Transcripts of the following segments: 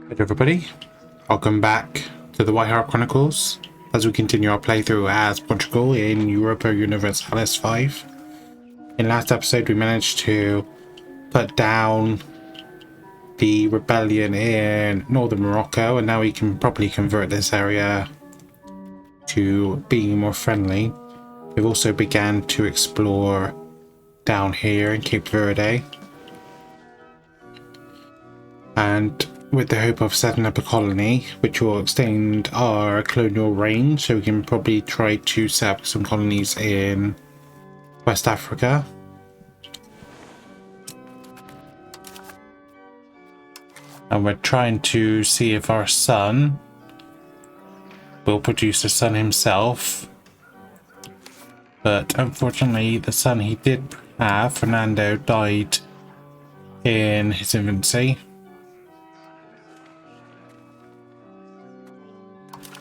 Hey everybody, welcome back to the White Heart Chronicles as we continue our playthrough as Portugal in Europa Universalis V. In last episode we managed to put down the rebellion in northern Morocco, and now we can probably convert this area to being more friendly. We've also began to explore down here in Cape Verde, and with the hope of setting up a colony which will extend our colonial reign, so we can probably try to set up some colonies in West Africa. And we're trying to see if our son will produce a son himself, but unfortunately the son he did have, Fernando, died in his infancy.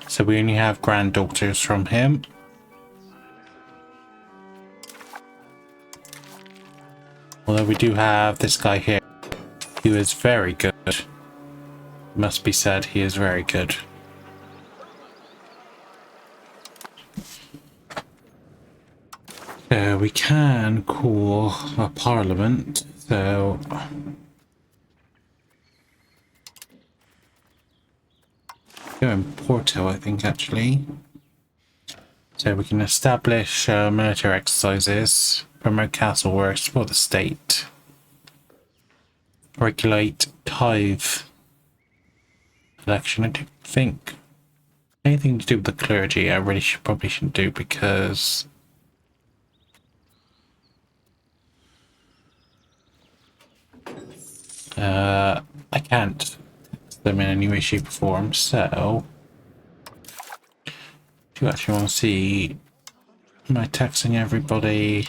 So we only have granddaughters from him. Although we do have this guy here, who is very good. Must be said, he is very good. So we can call a parliament. So go in Porto, I think, actually. So we can establish military exercises, promote castle works for the state, regulate tithe election. I don't think anything to do with the clergy I really probably shouldn't do, because I can't tax them in any way, shape or form. So do you actually want to see, am I taxing everybody?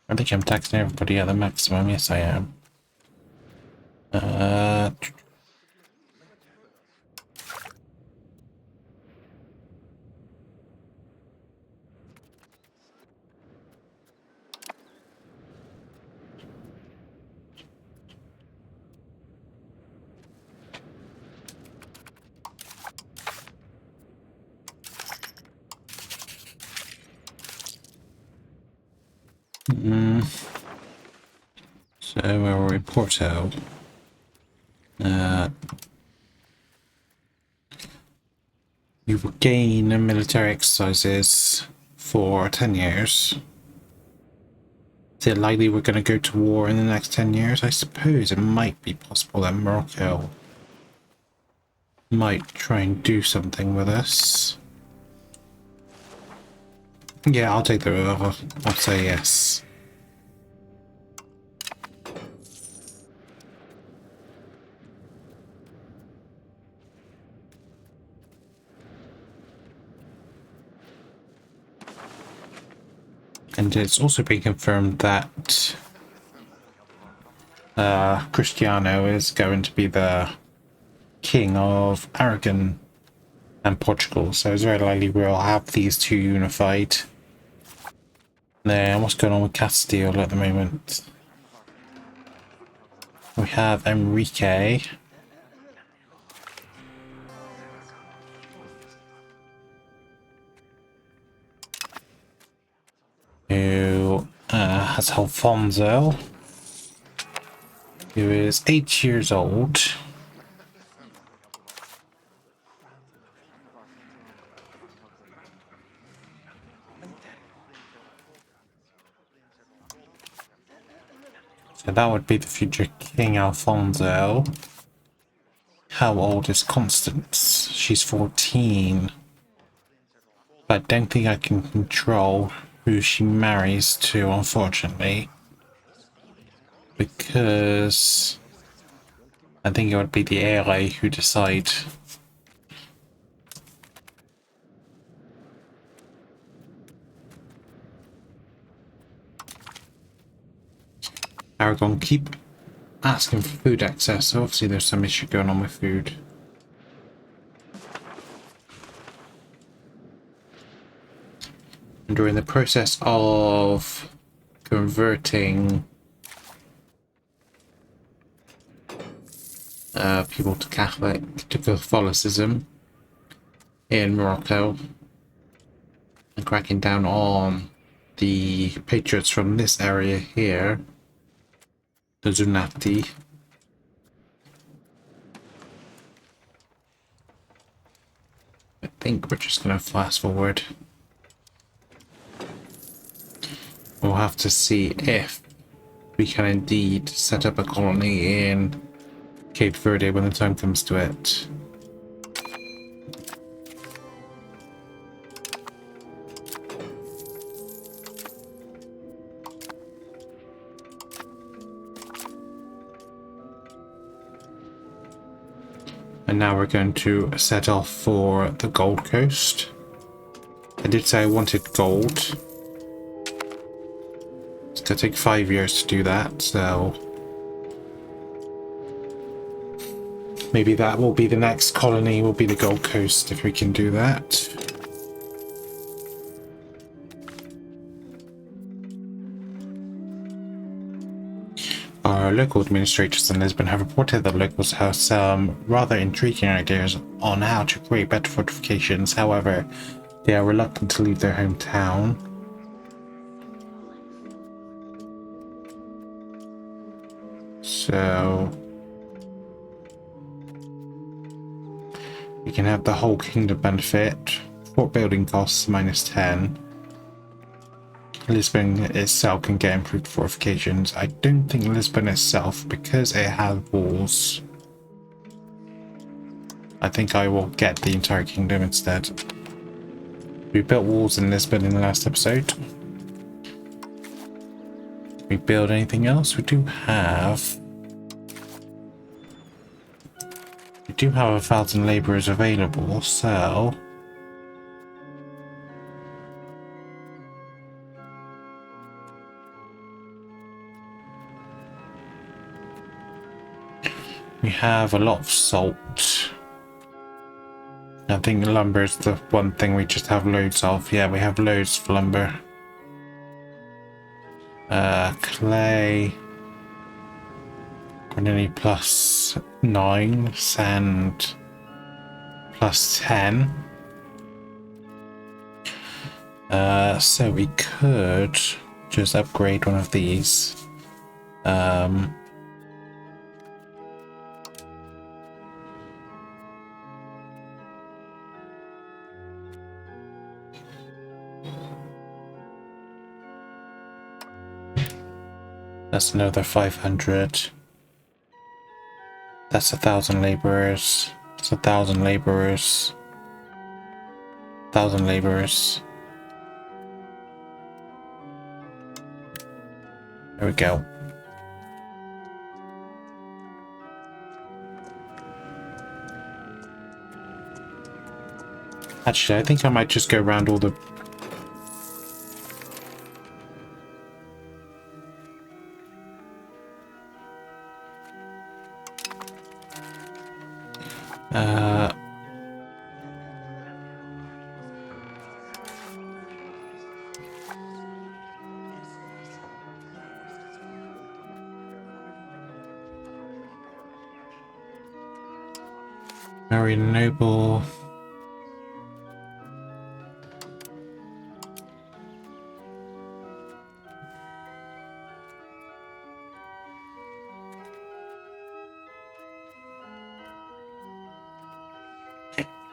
I think I'm taxing everybody at the maximum. Yes, I am. So where were we? Porto. You will gain military exercises for 10 years. Is it likely we're going to go to war in the next 10 years? I suppose it might be possible that Morocco might try and do something with us. Yeah, I'll take the river. I'll say yes. And it's also been confirmed that Cristiano is going to be the king of Aragon and Portugal, so it's very likely we'll have these two unified. Then what's going on with Castile at the moment? We have Enrique, who has Alfonso, who is 8 years old. So that would be the future King Alfonso. How old is Constance? She's 14. But I don't think I can control who she marries to, unfortunately. Because I think it would be the AI who decide. Aragon keep asking for food access, so obviously there's some issue going on with food. And during the process of converting people to Catholicism in Morocco, and cracking down on the patriots from this area here, the Zunati. I think we're just going to fast forward. We'll have to see if we can indeed set up a colony in Cape Verde when the time comes to it. And now we're going to set off for the Gold Coast. I did say I wanted gold. It's going to take 5 years to do that, so maybe that will be the next colony, will be the Gold Coast, if we can do that. Our local administrators in Lisbon have reported that locals have some rather intriguing ideas on how to create better fortifications. However, they are reluctant to leave their hometown. So you can have the whole kingdom benefit. Fort building costs -10. Lisbon itself can get improved fortifications. I don't think Lisbon itself, because it has walls. I think I will get the entire kingdom instead. We built walls in Lisbon in the last episode. We build anything else? We do have 1,000 laborers available, so we have a lot of salt. I think lumber is the one thing we just have loads of. Yeah, we have loads of lumber. Clay. We're nearly +9. Sand +10. So we could just upgrade one of these. That's another 500. That's 1,000 laborers. That's 1,000 laborers. 1,000 laborers. There we go. Actually, I think I might just go around all the very noble.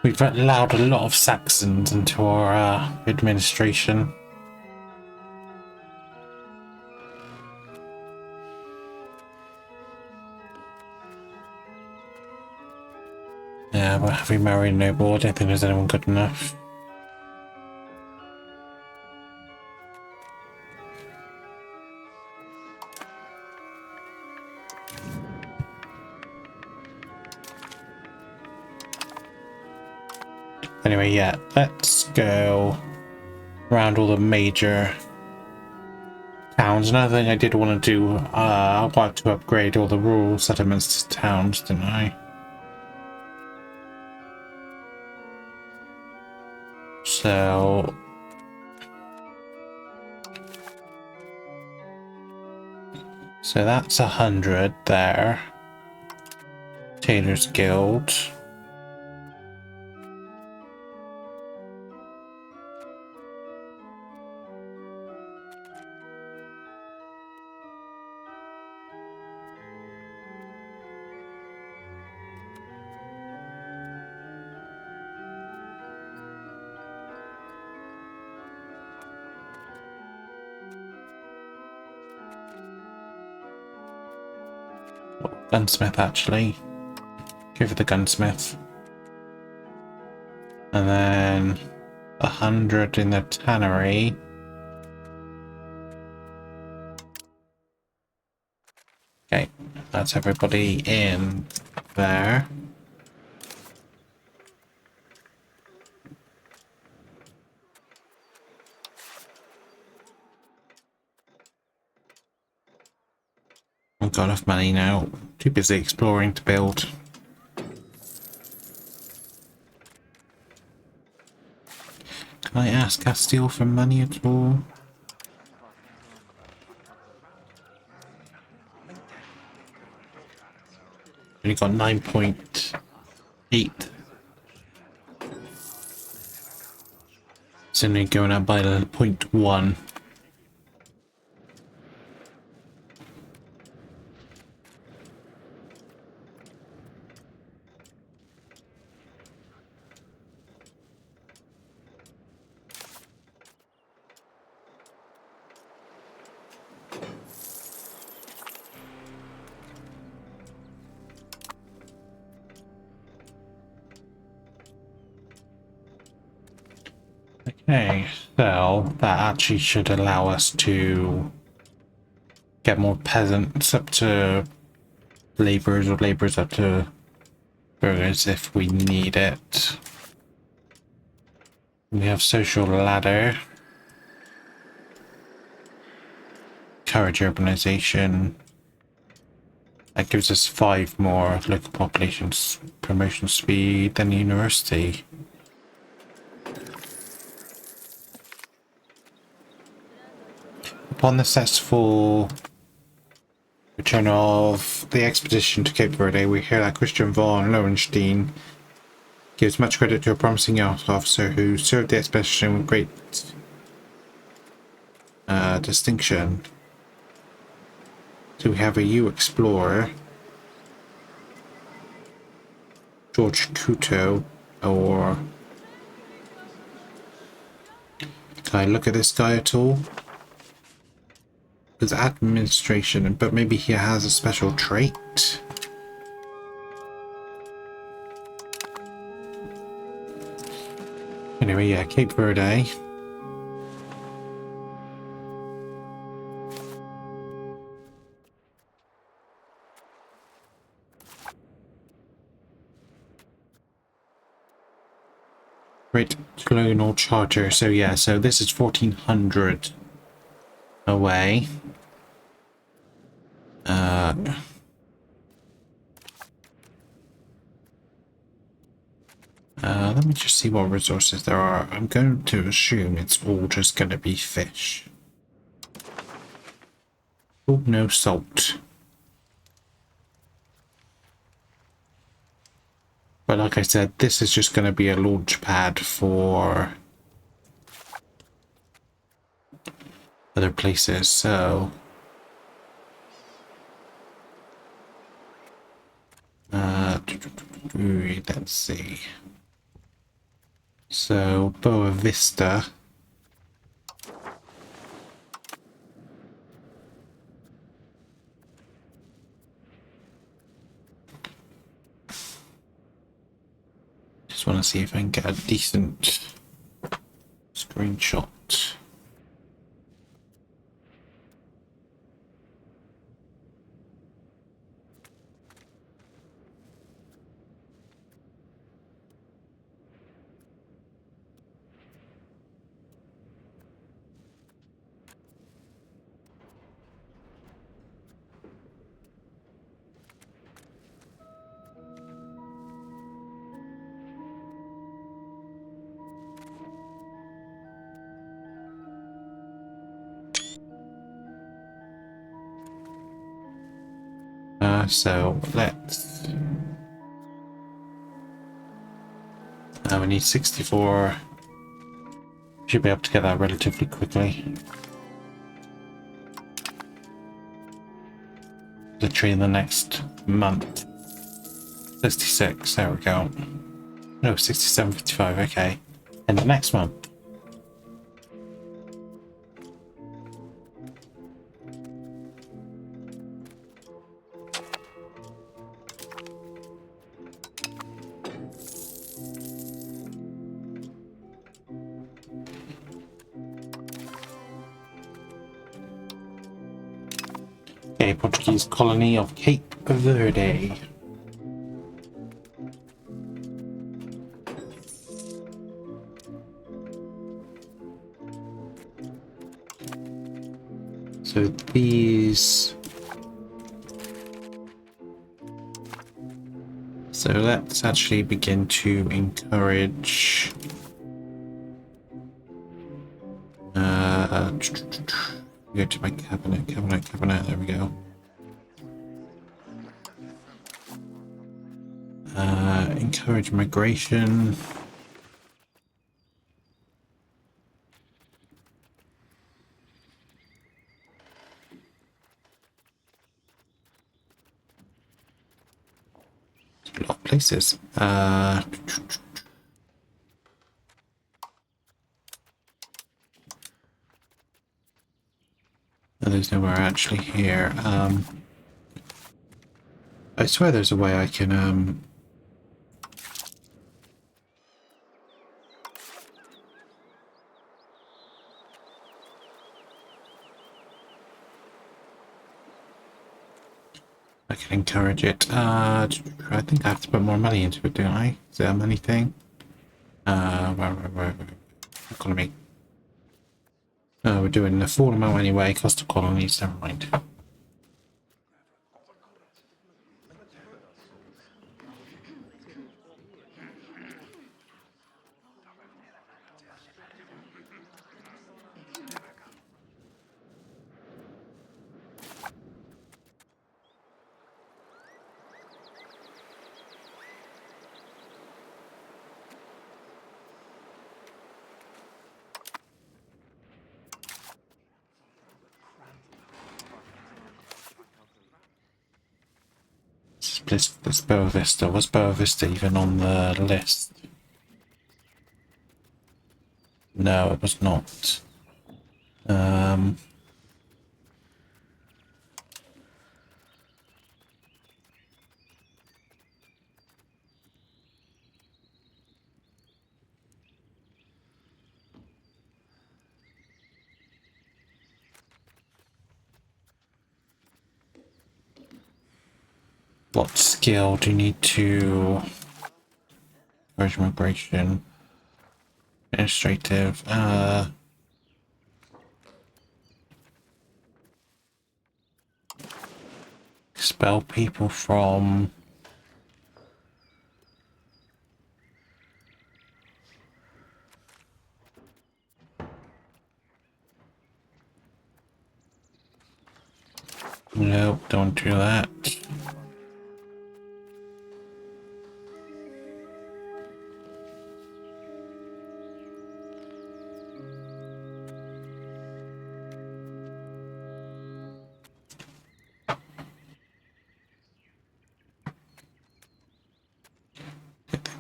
We've allowed a lot of Saxons into our administration. Yeah, but have we married a noble? I don't think there's anyone good enough. Anyway, yeah, let's go around all the major towns. Another thing I did want to do, I want to upgrade all the rural settlements to towns, didn't I? So that's 100 there. Tailor's Guild. Gunsmith, actually. Go for the gunsmith. And then 100 in the tannery. Okay, that's everybody in there. I've got enough money now. Too busy exploring to build. Can I ask Castile for money at all? Only got 9.8. It's only going up by 0.1. Okay, so that actually should allow us to get more peasants up to laborers or laborers up to burghers if we need it. We have social ladder, encourage urbanization. That gives us 5 more local populations promotion speed than university. Upon the successful return of the expedition to Cape Verde, we hear that Christian von Lowenstein gives much credit to a promising young officer who served the expedition with great distinction. So we have a U explorer, George Couto, or can I look at this guy at all? There's administration, but maybe he has a special trait. Anyway, yeah, Cape Verde. Great colonial charter. So yeah, so this is 1400 away. Let me just see what resources there are. I'm going to assume it's all just going to be fish. Oh, no salt. But like I said, this is just going to be a launch pad for other places, so let's see. So Boa Vista. Just want to see if I can get a decent screenshot. So let's I need 64. Should be able to get that relatively quickly. Literally in the next month. 66, there we go. No, 67.55, okay. In the next month. Okay, Portuguese colony of Cape Verde. So these... So let's actually begin to encourage... go to my cabinet, there we go. Encourage migration. A lot of places. There's nowhere actually here. I swear there's a way I can encourage it. I think I have to put more money into it, don't I? Is that a money thing? Where? Economy. We're doing the full amount anyway. Cost of colonies, never mind. This Boa Vista. Was Boa Vista even on the list? No, it was not. What skill do you need to encourage migration? Administrative, expel people from no, don't do that.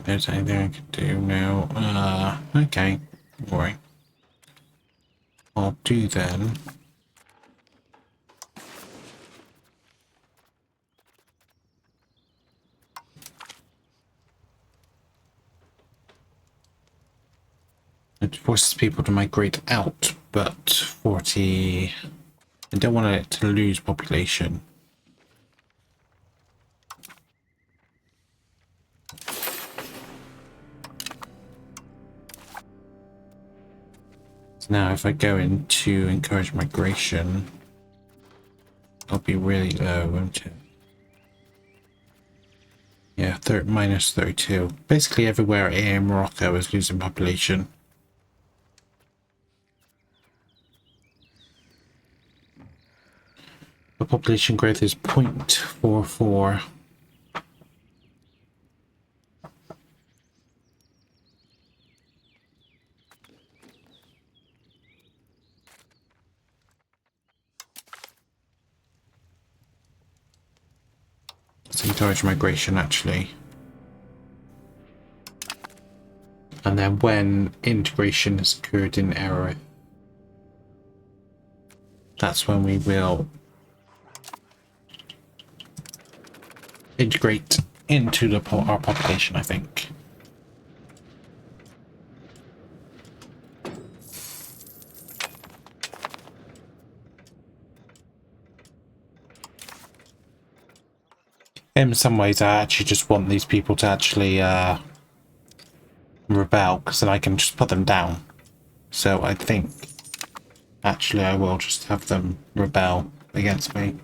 There's anything I can do now. Okay, don't worry. I'll do then. It forces people to migrate out, but 40... I don't want it to lose population. Now, if I go into encourage migration, I'll be really low, won't it? Yeah, minus 32. Basically everywhere in Morocco is losing population. The population growth is 0.44. encourage migration actually. And then when integration has occurred in error, that's when we will integrate into our population, I think. In some ways, I actually just want these people to actually rebel, because then I can just put them down. So I think actually I will just have them rebel against me.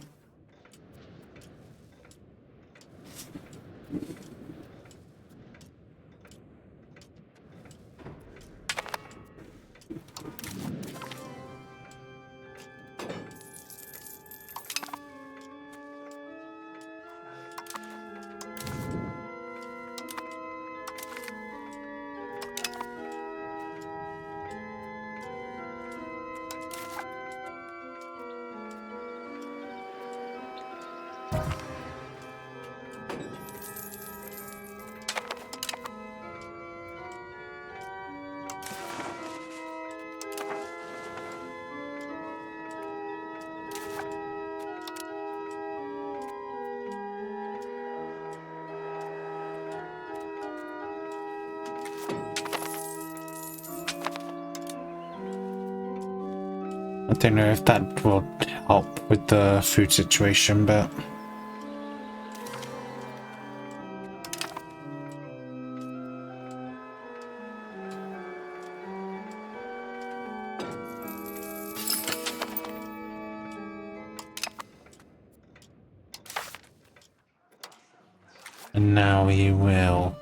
I don't know if that will help with the food situation, but and now he will.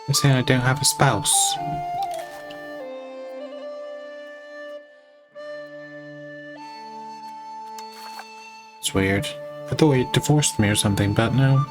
You're saying I don't have a spouse? It's weird. I thought he divorced me or something, but no.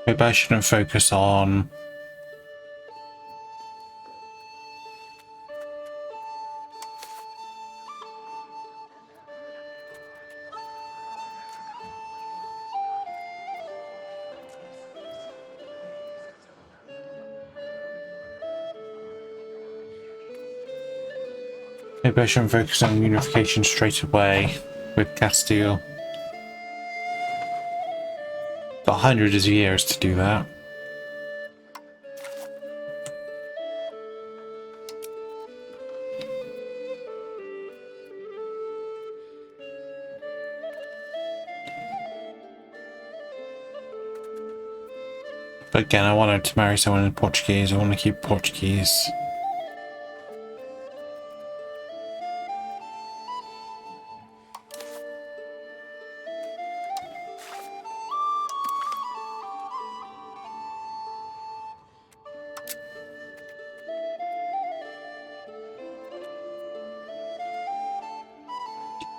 Maybe I shouldn't focus on... Maybe I shouldn't focus on unification straight away with Castile. Got hundreds of years to do that. But again, I wanted to marry someone in Portuguese. I want to keep Portuguese.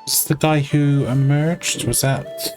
Is this the guy who emerged? Was that...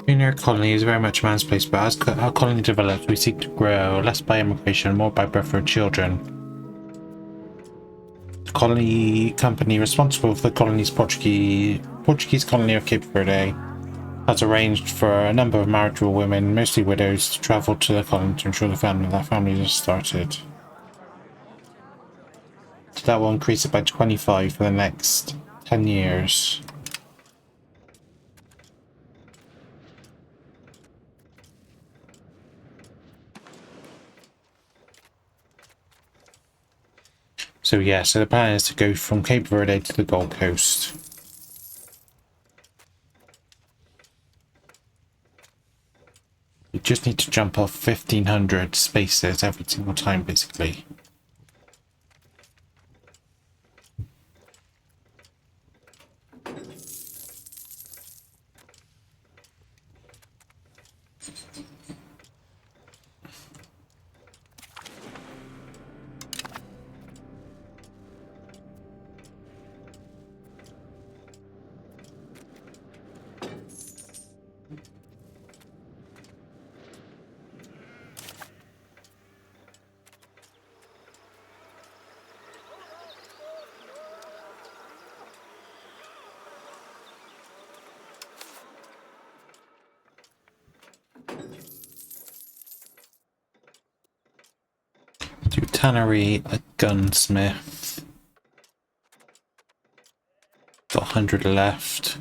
Being our colony is very much a man's place, but as our colony develops, we seek to grow less by immigration, more by birth of children. The colony company responsible for the colony's Portuguese colony of Cape Verde has arranged for a number of marriageable women, mostly widows, to travel to the colony to ensure that families are started. So that will increase it by 25 for the next 10 years. So yeah, so the plan is to go from Cape Verde to the Gold Coast. You just need to jump off 1,500 spaces every single time, basically. Do tannery, a gunsmith. Got 100 left.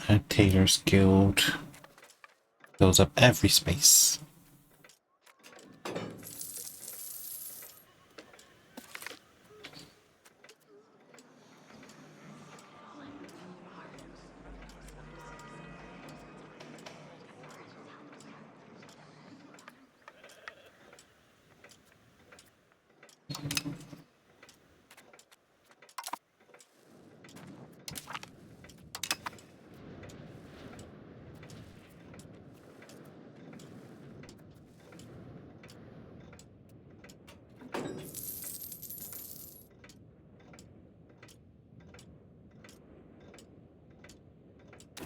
A tailor's guild. Fills up every space.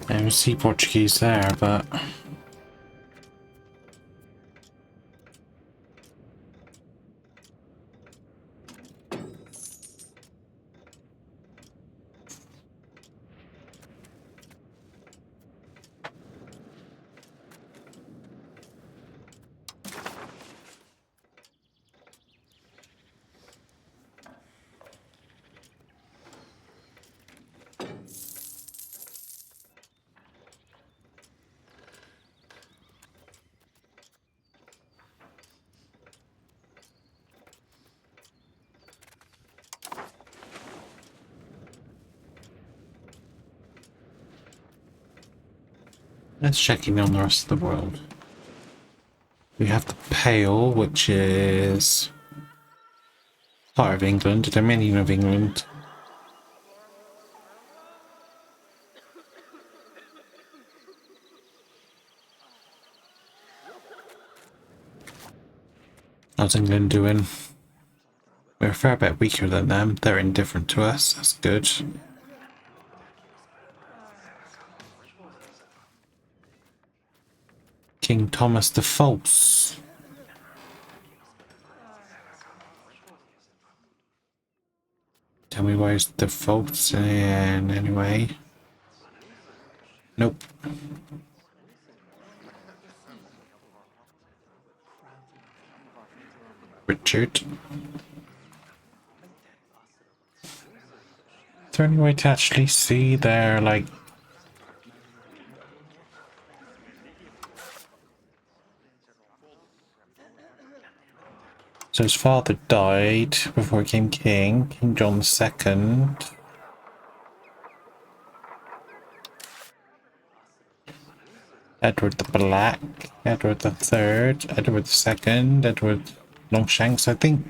I don't see Portuguese there, but... Let's check in on the rest of the world. We have the Pale, which is part of England, the Dominion of England. How's England doing? We're a fair bit weaker than them. They're indifferent to us. That's good. King Thomas the False. Tell me where's the False in anyway. Nope. Richard. Is there any way to actually see their, like... So his father died before he became king. King John II. Edward the Black. Edward the Third. Edward the Second. Edward Longshanks, I think.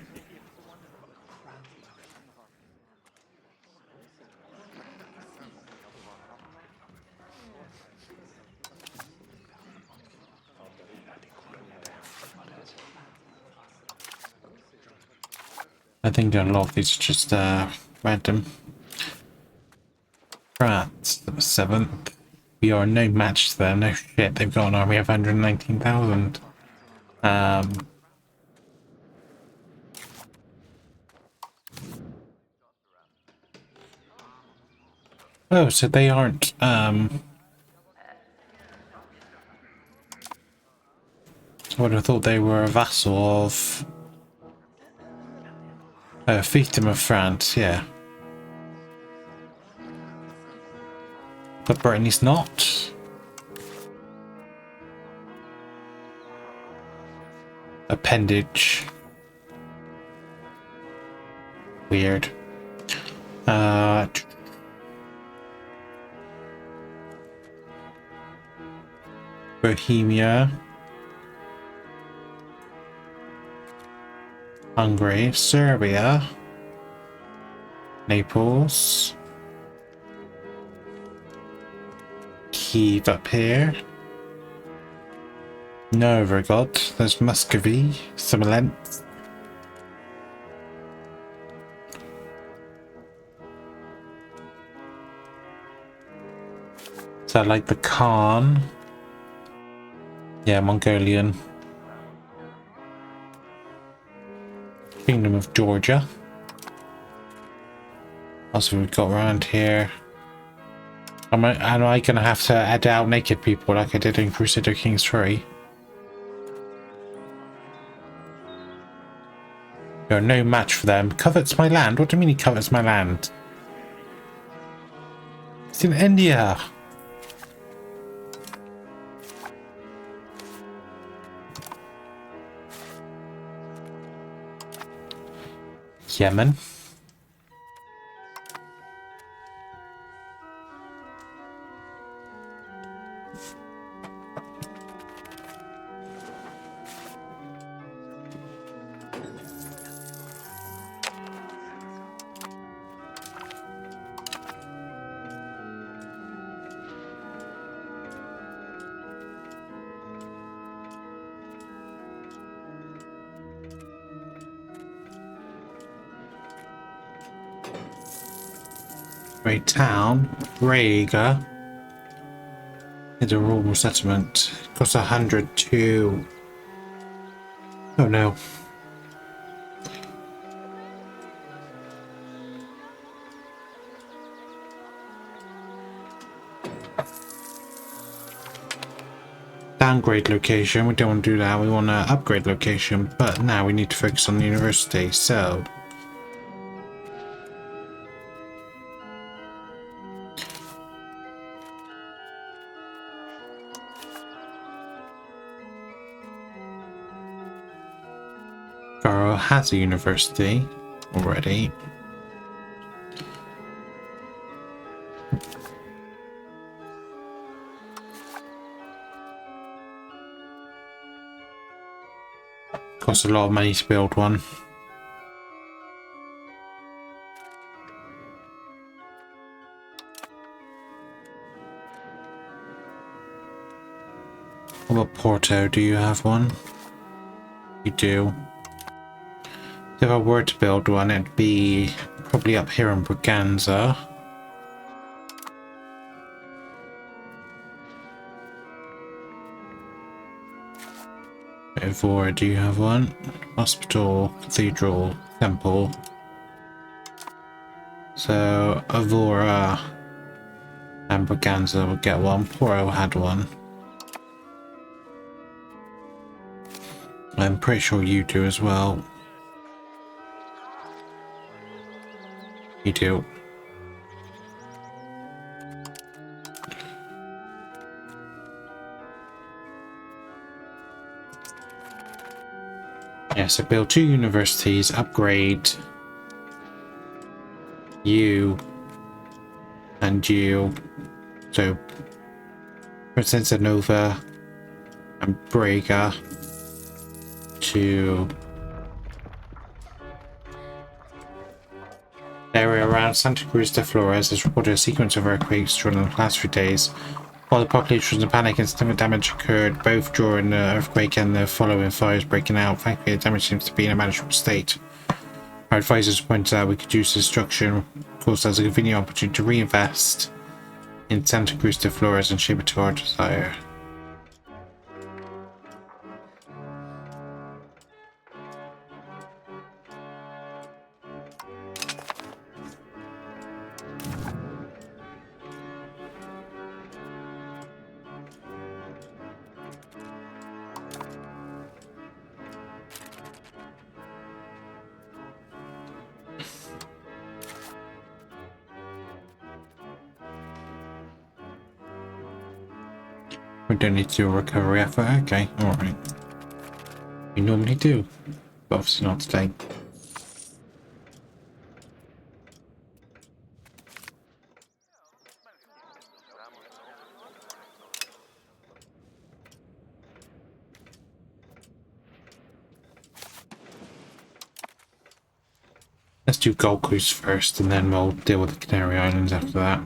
I think a lot of these are just random. France, the 7th. We are no match to them. No shit, they've got an army of 119,000. Oh, so they aren't, I would have thought they were a vassal of Fiefdom of France, yeah. But Britain is not. Appendage. Weird. Bohemia. Hungary, Serbia, Naples, Kiev up here, Novgorod, there's Muscovy, Smolensk, so like the Khan, yeah, Mongolian. Kingdom of Georgia. Also, we've got around here. Am I gonna have to add out naked people like I did in Crusader Kings 3? You're no match for them. Covets my land? What do you mean he covets my land? It's in India. Yemen. Great town, Riga. It's a rural settlement. It costs 102. Oh no. Downgrade location. We don't want to do that. We want to upgrade location. But now we need to focus on the university. So. Has a university already. Costs a lot of money to build one. What about Porto? Do you have one? You do. if I were to build one, it'd be probably up here in Braganza. Evora, do you have one? Hospital, cathedral, temple. So Evora and Braganza will get one. Poro had one. I'm pretty sure you do as well. You do. Yeah, so build 2 universities, upgrade you and you. So Presenza Nova and Brega to the area around Santa Cruz de Flores has reported a sequence of earthquakes during the last few days. While the population was in panic and significant damage occurred both during the earthquake and the following fires breaking out, thankfully the damage seems to be in a manageable state. Our advisors pointed out we could use this destruction, of course, as a convenient opportunity to reinvest in Santa Cruz de Flores and shape it to our desire. We don't need to do a recovery effort, okay, alright. We normally do, but obviously not today. Let's do Gold Coast first, and then we'll deal with the Canary Islands after that.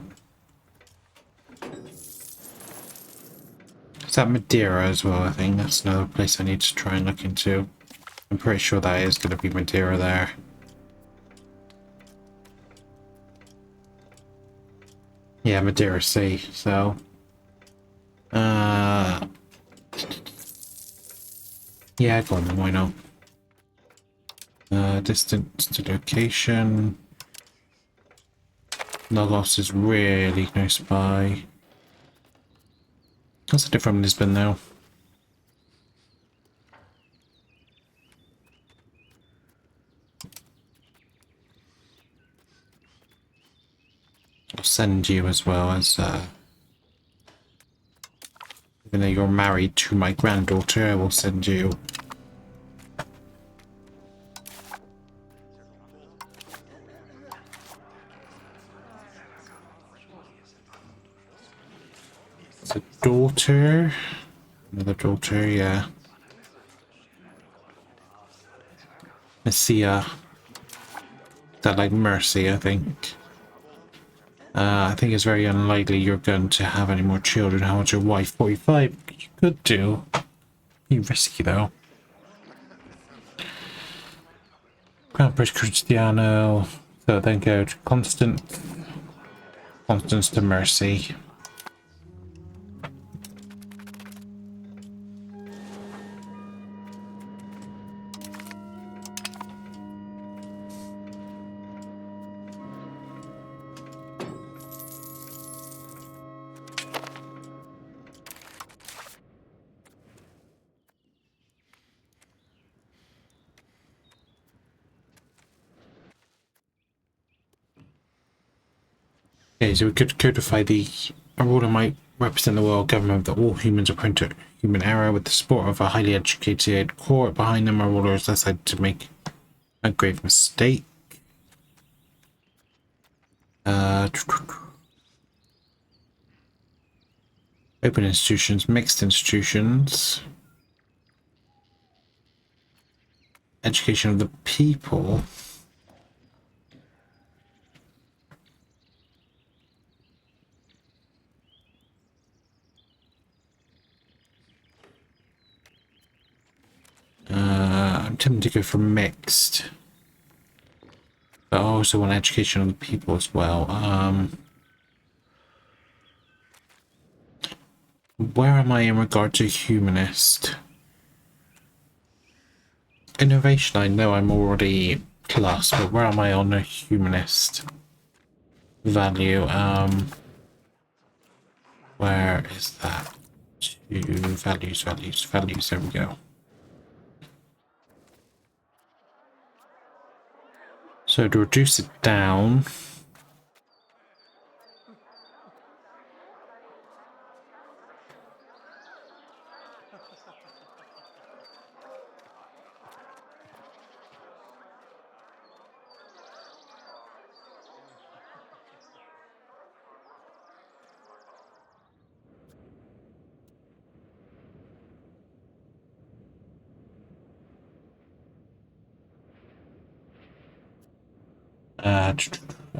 Is that Madeira as well? I think that's another place I need to try and look into. I'm pretty sure that is going to be Madeira there. Yeah, Madeira Sea, so... yeah, go on then, why not? Distance to location. Lagos is really close by. That's a different Lisbon now. I'll send you as well as even though you're married to my granddaughter, I will send you. It's a daughter. Another daughter, yeah. Messia. That like Mercy, I think. I think it's very unlikely you're going to have any more children. How much your wife? 45? You could do. Be risky though. Crown Prince Cristiano. So then go to Constance to Mercy. Okay, so we could codify a ruler might represent the world government that all humans are prone to human error with the support of a highly educated court behind them. Our rulers decided to make a grave mistake. Open institutions, mixed institutions, education of the people. I'm tempted to go for mixed. also want education of the people as well. Where am I in regard to humanist? Innovation, I know I'm already plus, but where am I on a humanist value? Where is that? To values, values, values, there we go. So to reduce it down,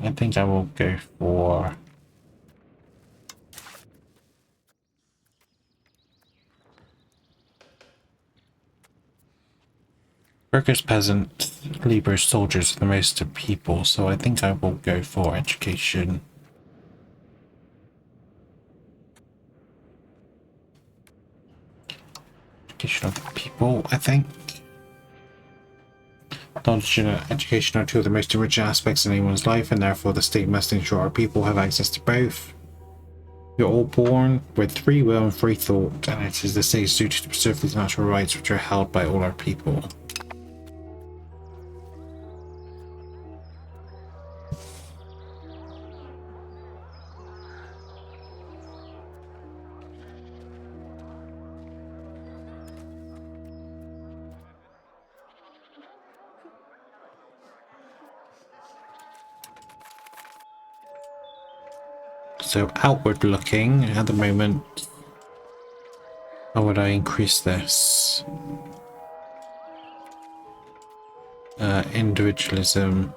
I think I will go for workers, peasant, laborers, soldiers are the most of people, so I think I will go for education. Education of people, I think. Knowledge and education are two of the most enriching aspects in anyone's life, and therefore the state must ensure our people have access to both. You're all born with free will and free thought, and it is the state's duty to preserve these natural rights which are held by all our people. So outward looking at the moment, how would I increase this? Individualism,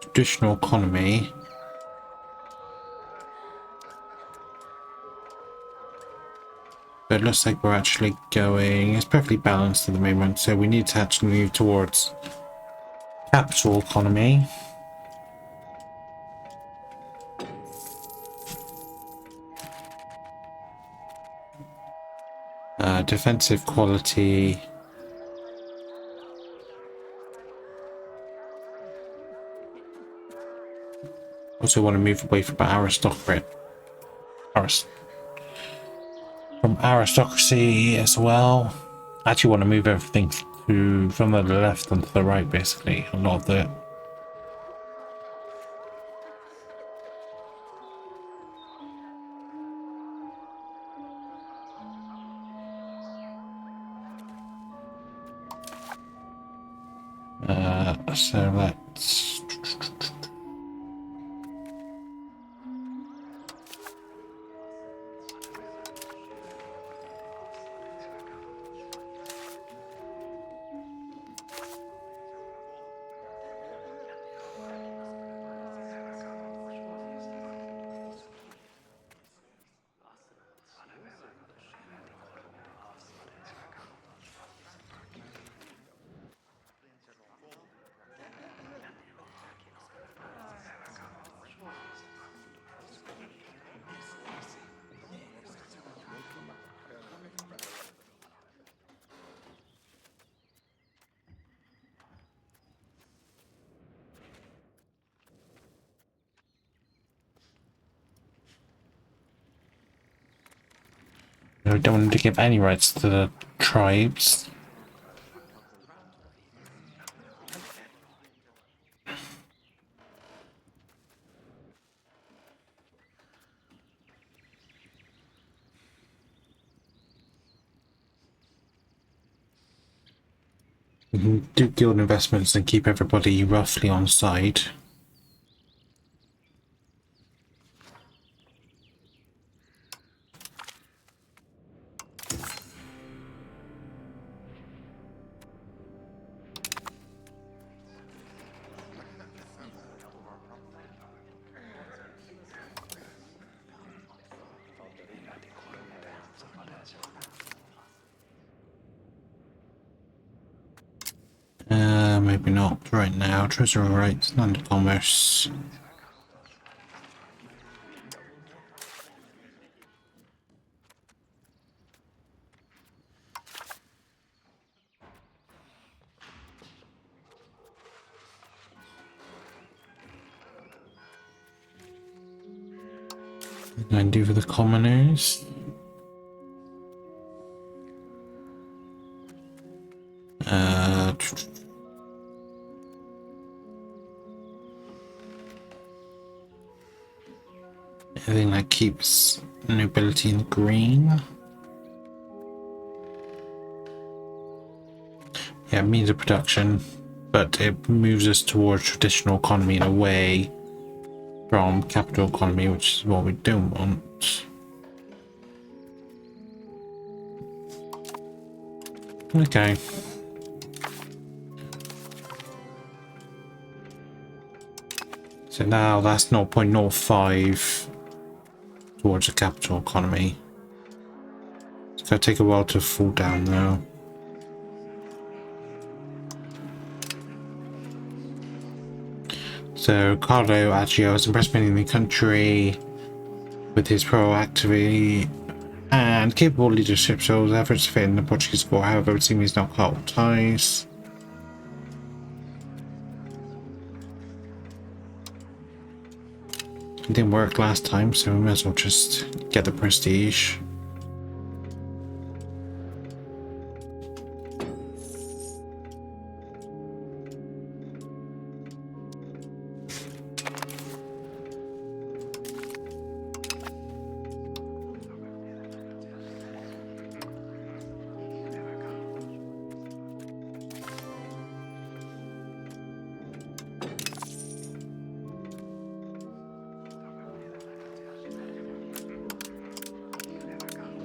traditional economy. But it looks like we're actually going, it's perfectly balanced at the moment, so we need to actually move towards capital economy. Defensive quality. Also want to move away from aristocracy as well. I actually want to move everything from the left onto the right, basically. A lot of the so let's we don't want to give any rights to the tribes. We can do guild investments and keep everybody roughly on side. maybe not right now. Treasury rights, land of commerce. What can I do for the commoners? Anything that keeps nobility in the green. Yeah, means of production, but it moves us towards traditional economy and away from capital economy, which is what we don't want. Okay. So now that's 0.05 towards the capital economy. It's going to take a while to fall down though. So Ricardo Agio has impressed many in the country with his proactivity and capable leadership, so his efforts to fit in the Portuguese court. However, it would seem he's not cut all ties. It didn't work last time, so we might as well just get the prestige.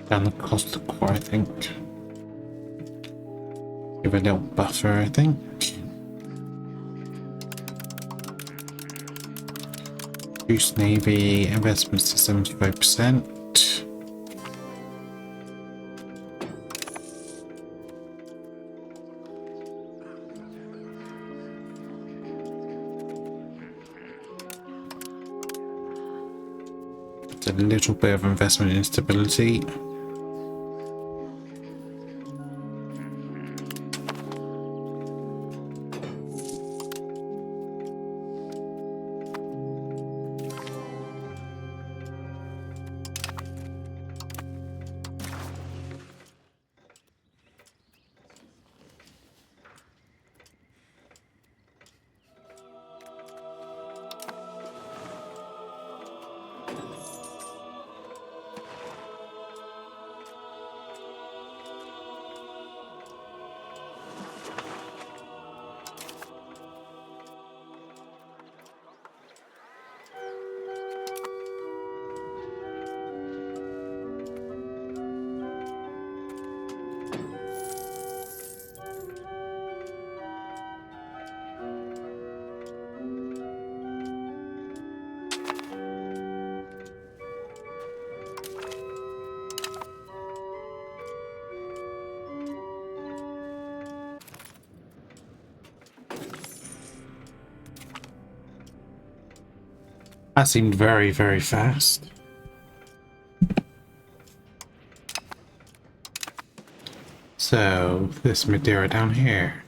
Down the cost of core, I think. Give a little buffer, I think. Reduce Navy investments to 75%. It's a little bit of investment in stability. That seemed very, very fast. So, this Madeira down here.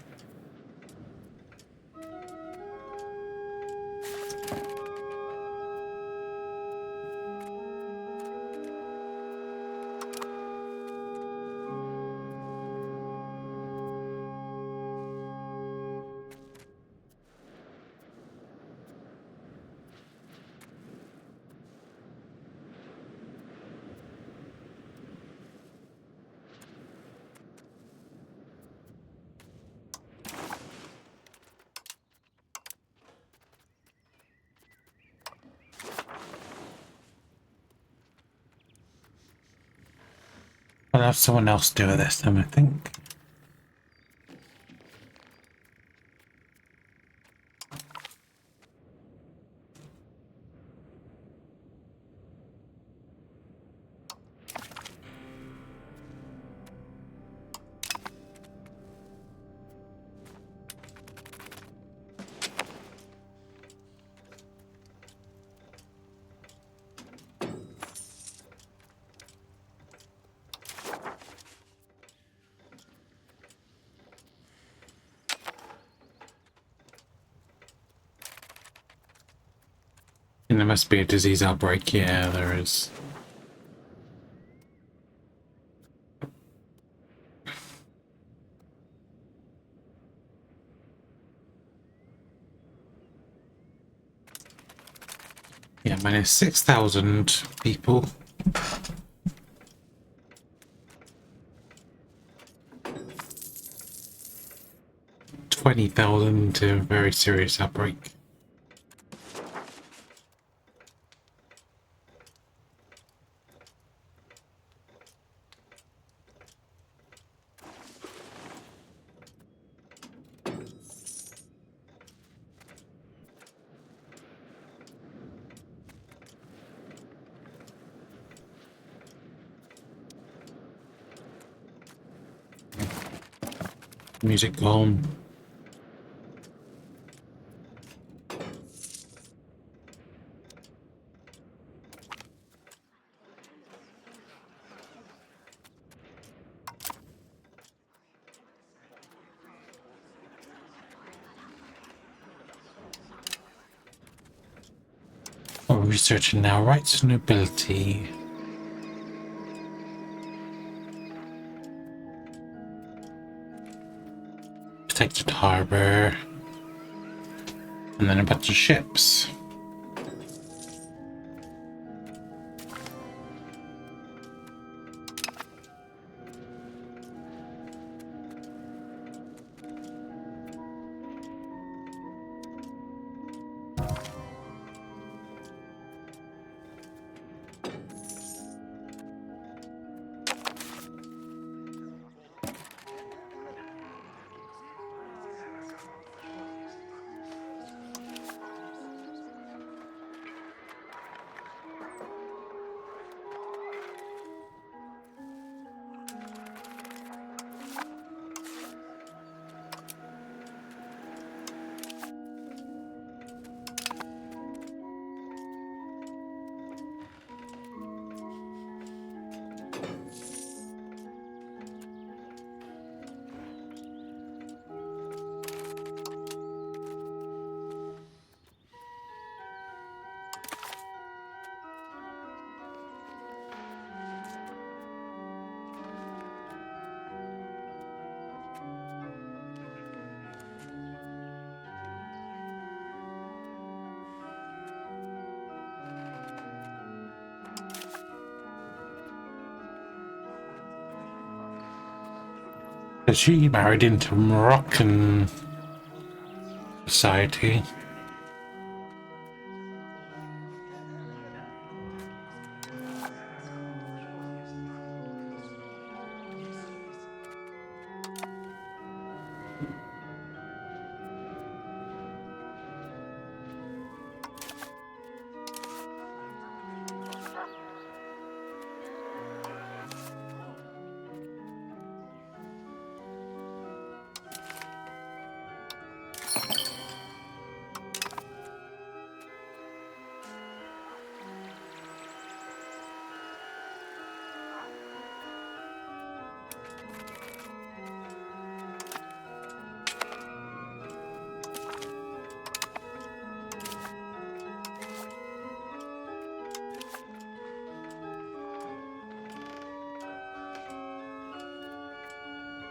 I'll have someone else do it this time, I think. think there must be a disease outbreak. Yeah, there is. Yeah, minus 6,000 people. 20,000 to a very serious outbreak. Music gone. We're researching now. Rights and nobility. Protected harbor. And then a bunch of ships. She married into Moroccan society.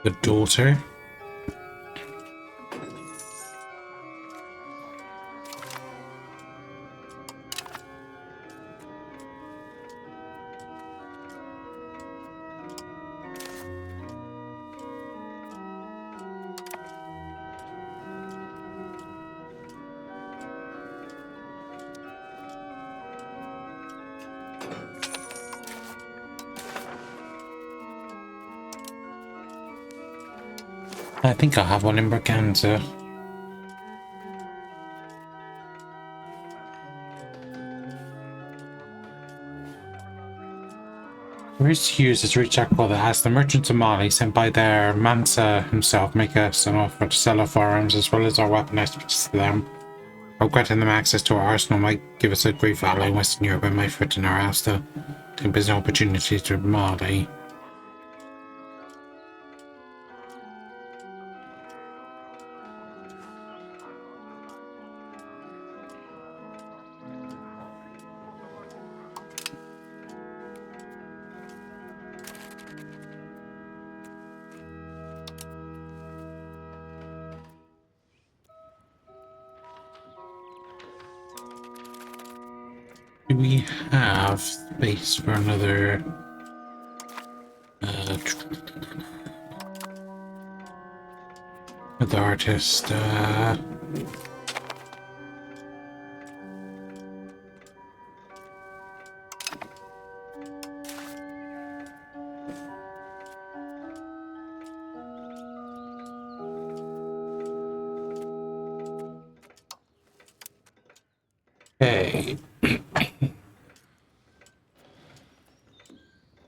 The daughter. I think I have one in Braganza. Rich users reach out that as the merchants of Mali sent by their Mansa himself make us an offer to sell our firearms as well as our weaponized pieces to them. Or granting them access to our arsenal might give us a great value in Western Europe and might threaten our house to take business opportunities to Mali. Do we have space for another another artist? Okay.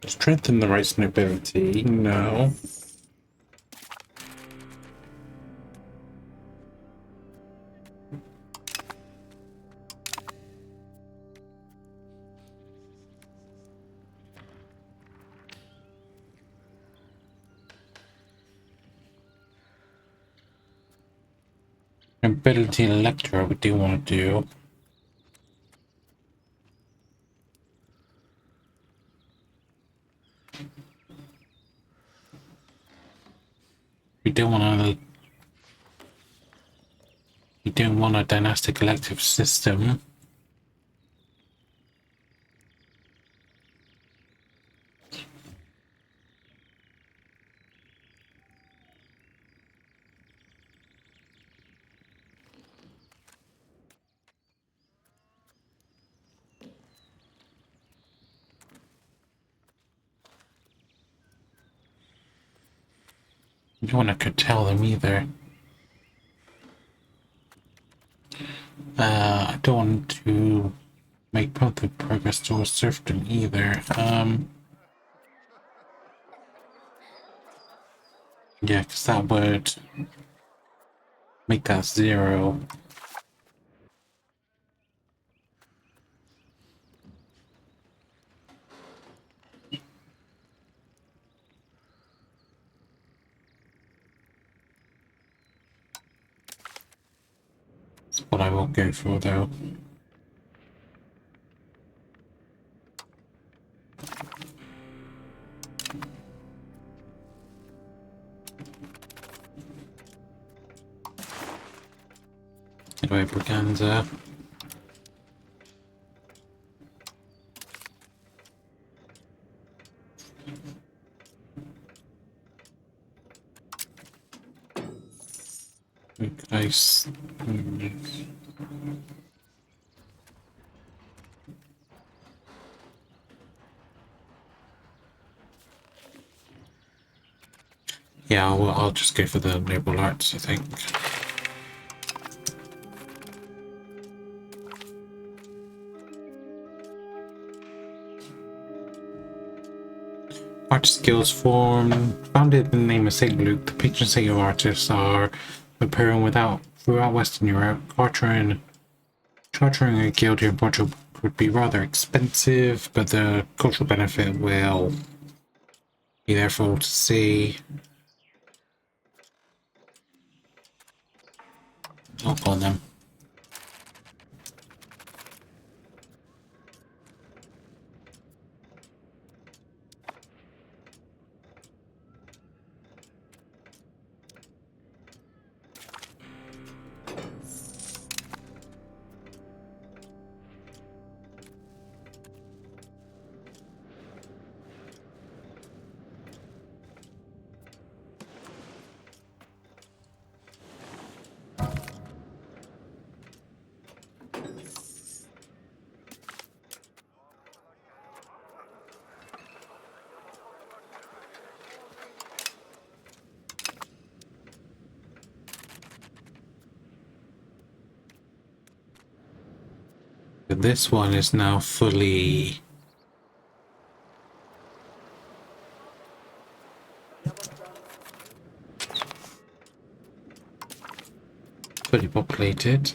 Strengthen the rights nobility. No. Nobility elector we do want to do. We don't want a dynastic elective system. We don't want to curtail them either. I don't want to make positive progress towards serfdom either. Yeah, because that would make that 0. That's what I will go for though. Anyway, Braganza. Nice. Yeah, I'll just go for the noble arts, I think. Art skills form. Founded in the name of St. Luke, the patron saint of artists are appearing throughout Western Europe. Chartering a guild here in Portugal would be rather expensive, but the cultural benefit will be there for all to see. I'll call them. This one is now fully populated.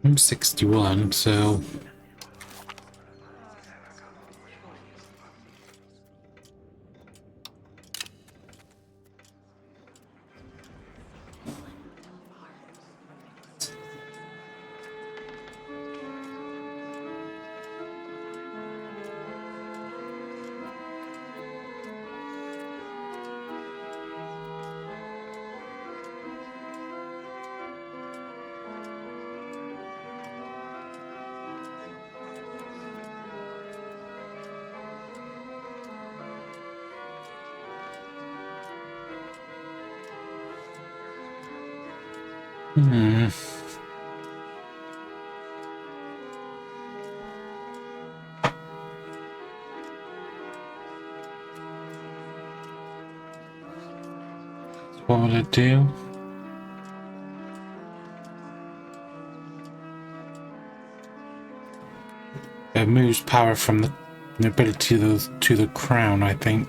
I'm 61, so Hmm. What will it do? It moves power from the nobility to the crown, I think.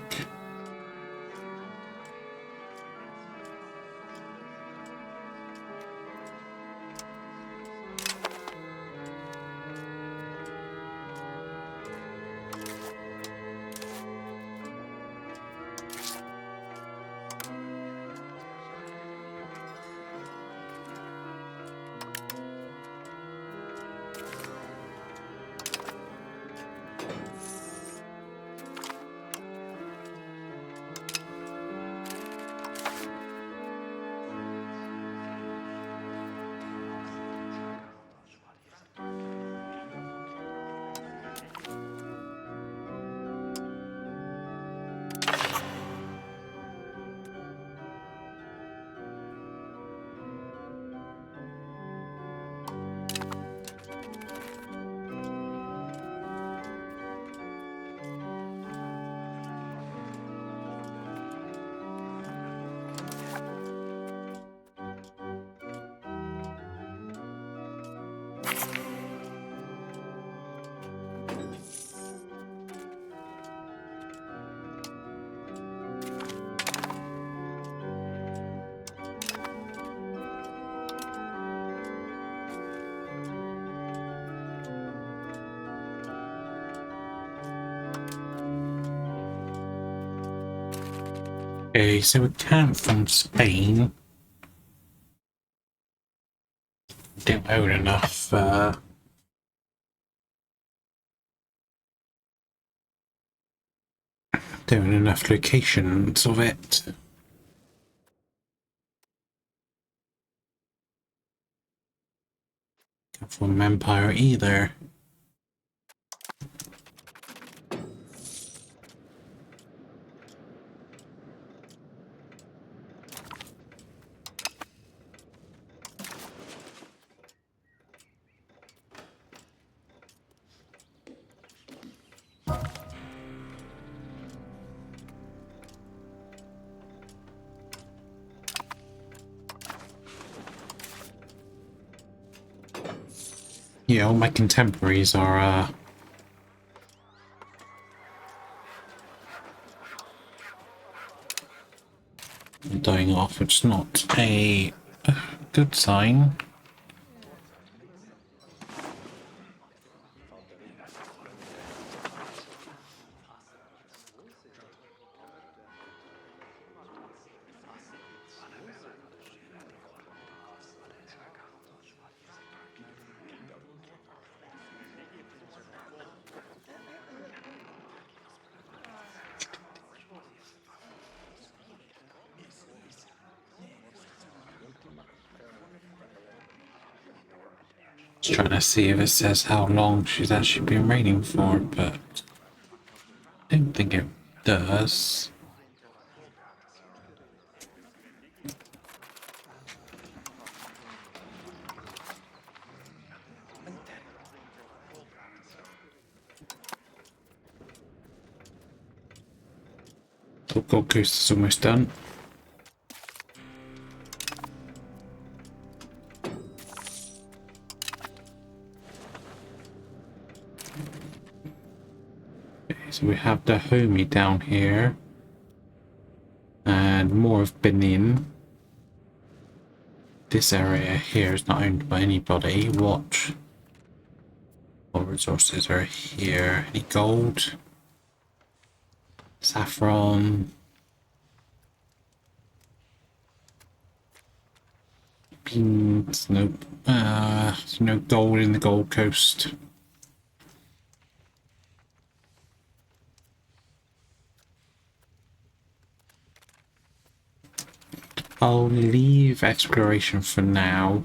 Okay, so we can't from Spain. Don't own enough. Don't own enough locations of it. Can't from Empire either. Yeah, all my contemporaries are dying off, which is not a good sign. Just trying to see if it says how long she's actually been reigning for, but I don't think it does. The Gold Coast is almost done. Okay, so we have Dahomey down here. And more of Benin. This area here is not owned by anybody. What resources are here? Any gold? Saffron? Beans? No, no gold in the Gold Coast. I'll leave exploration for now.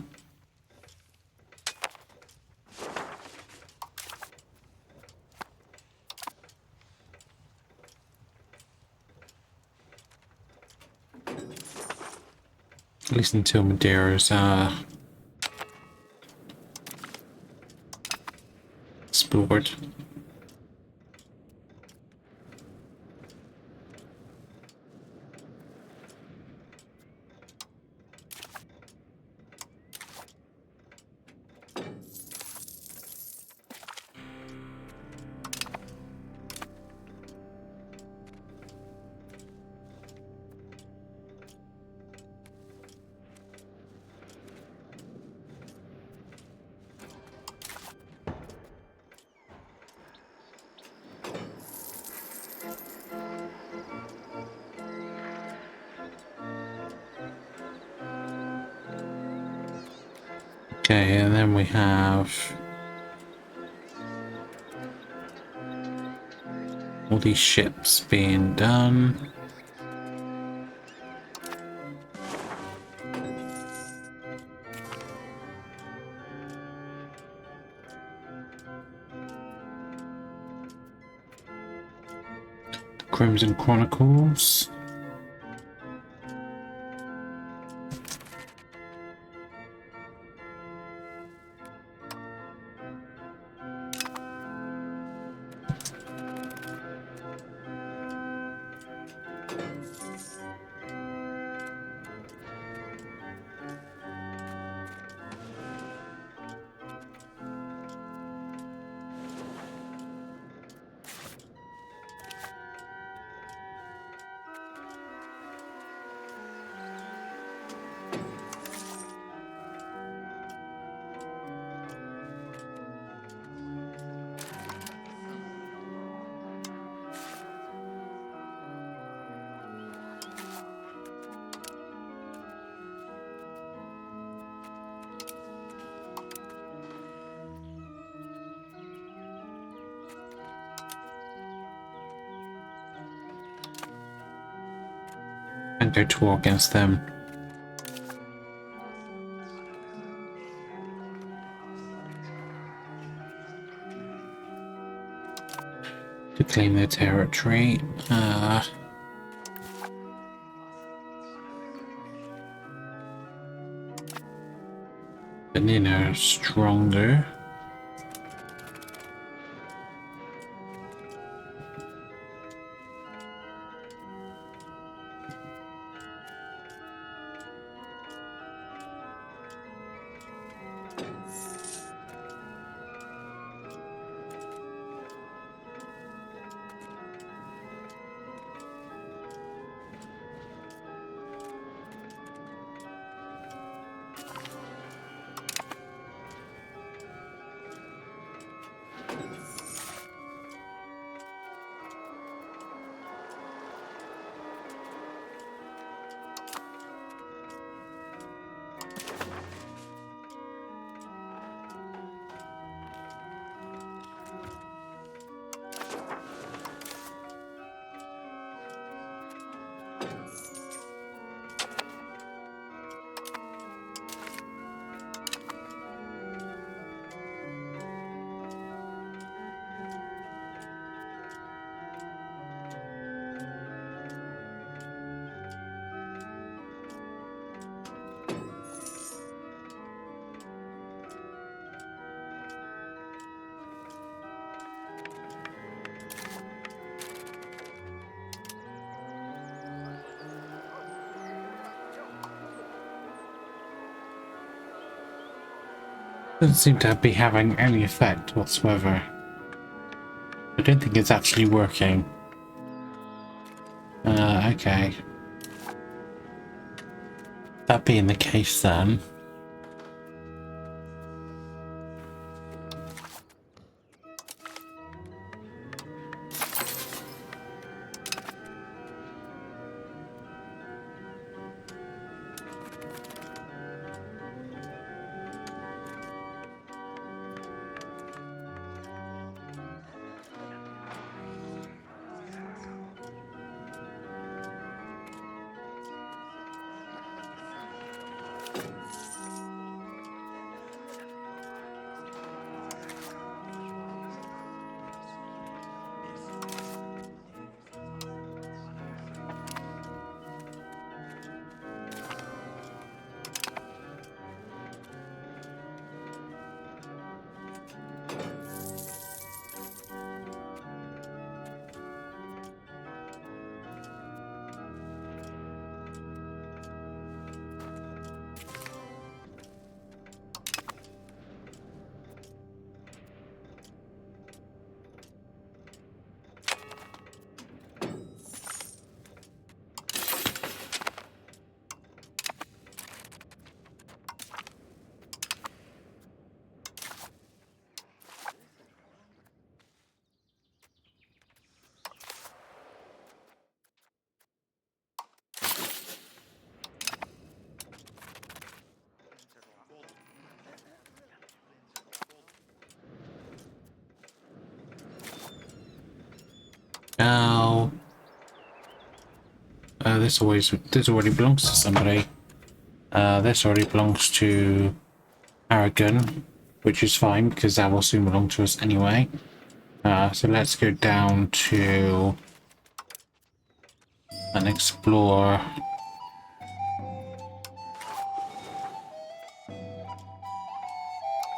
At least until Madeira's explored. Okay, and then we have all these ships being done. Crimson Chronicles. And go to war against them. To claim their territory. Vanilla stronger. Doesn't seem to be having any effect whatsoever. I don't think it's actually working. Okay. That being the case then. This already belongs to somebody. This already belongs to Aragon, which is fine because that will soon belong to us anyway. So let's go down to and explore.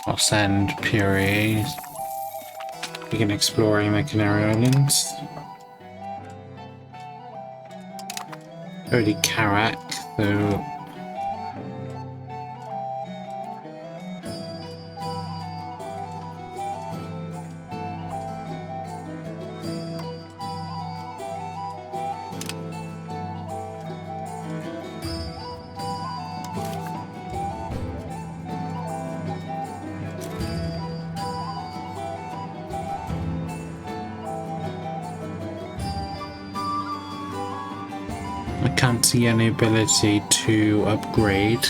I'll send Piri. Begin exploring the Canary Islands. Already Karak, so I can't see any ability to upgrade.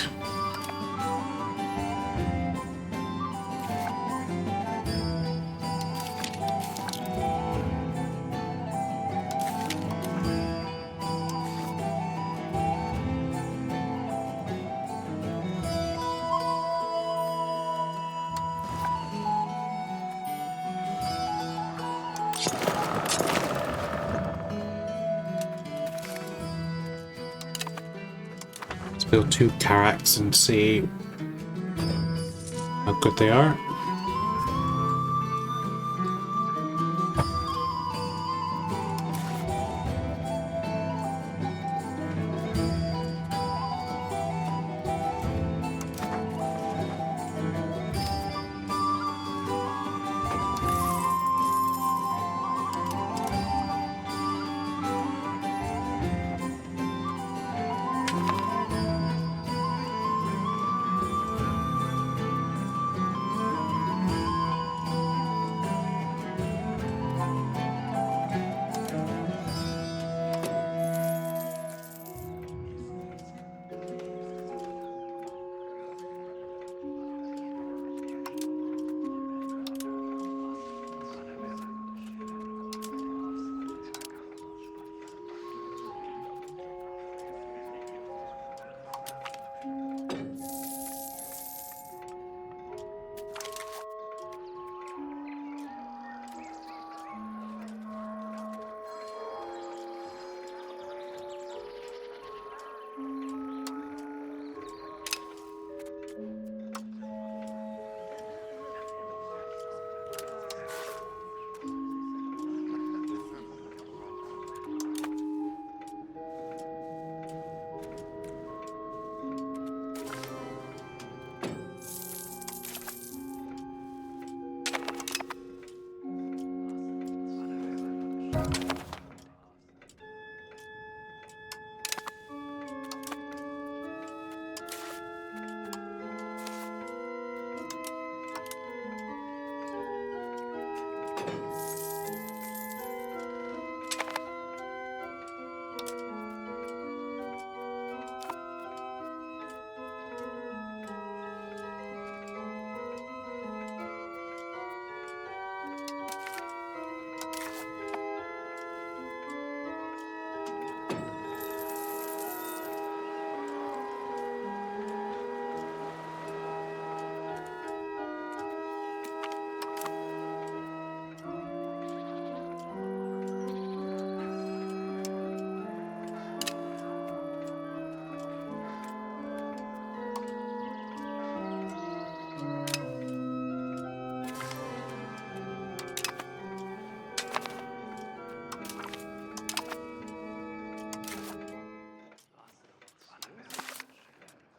Build 2 Karaks and see how good they are.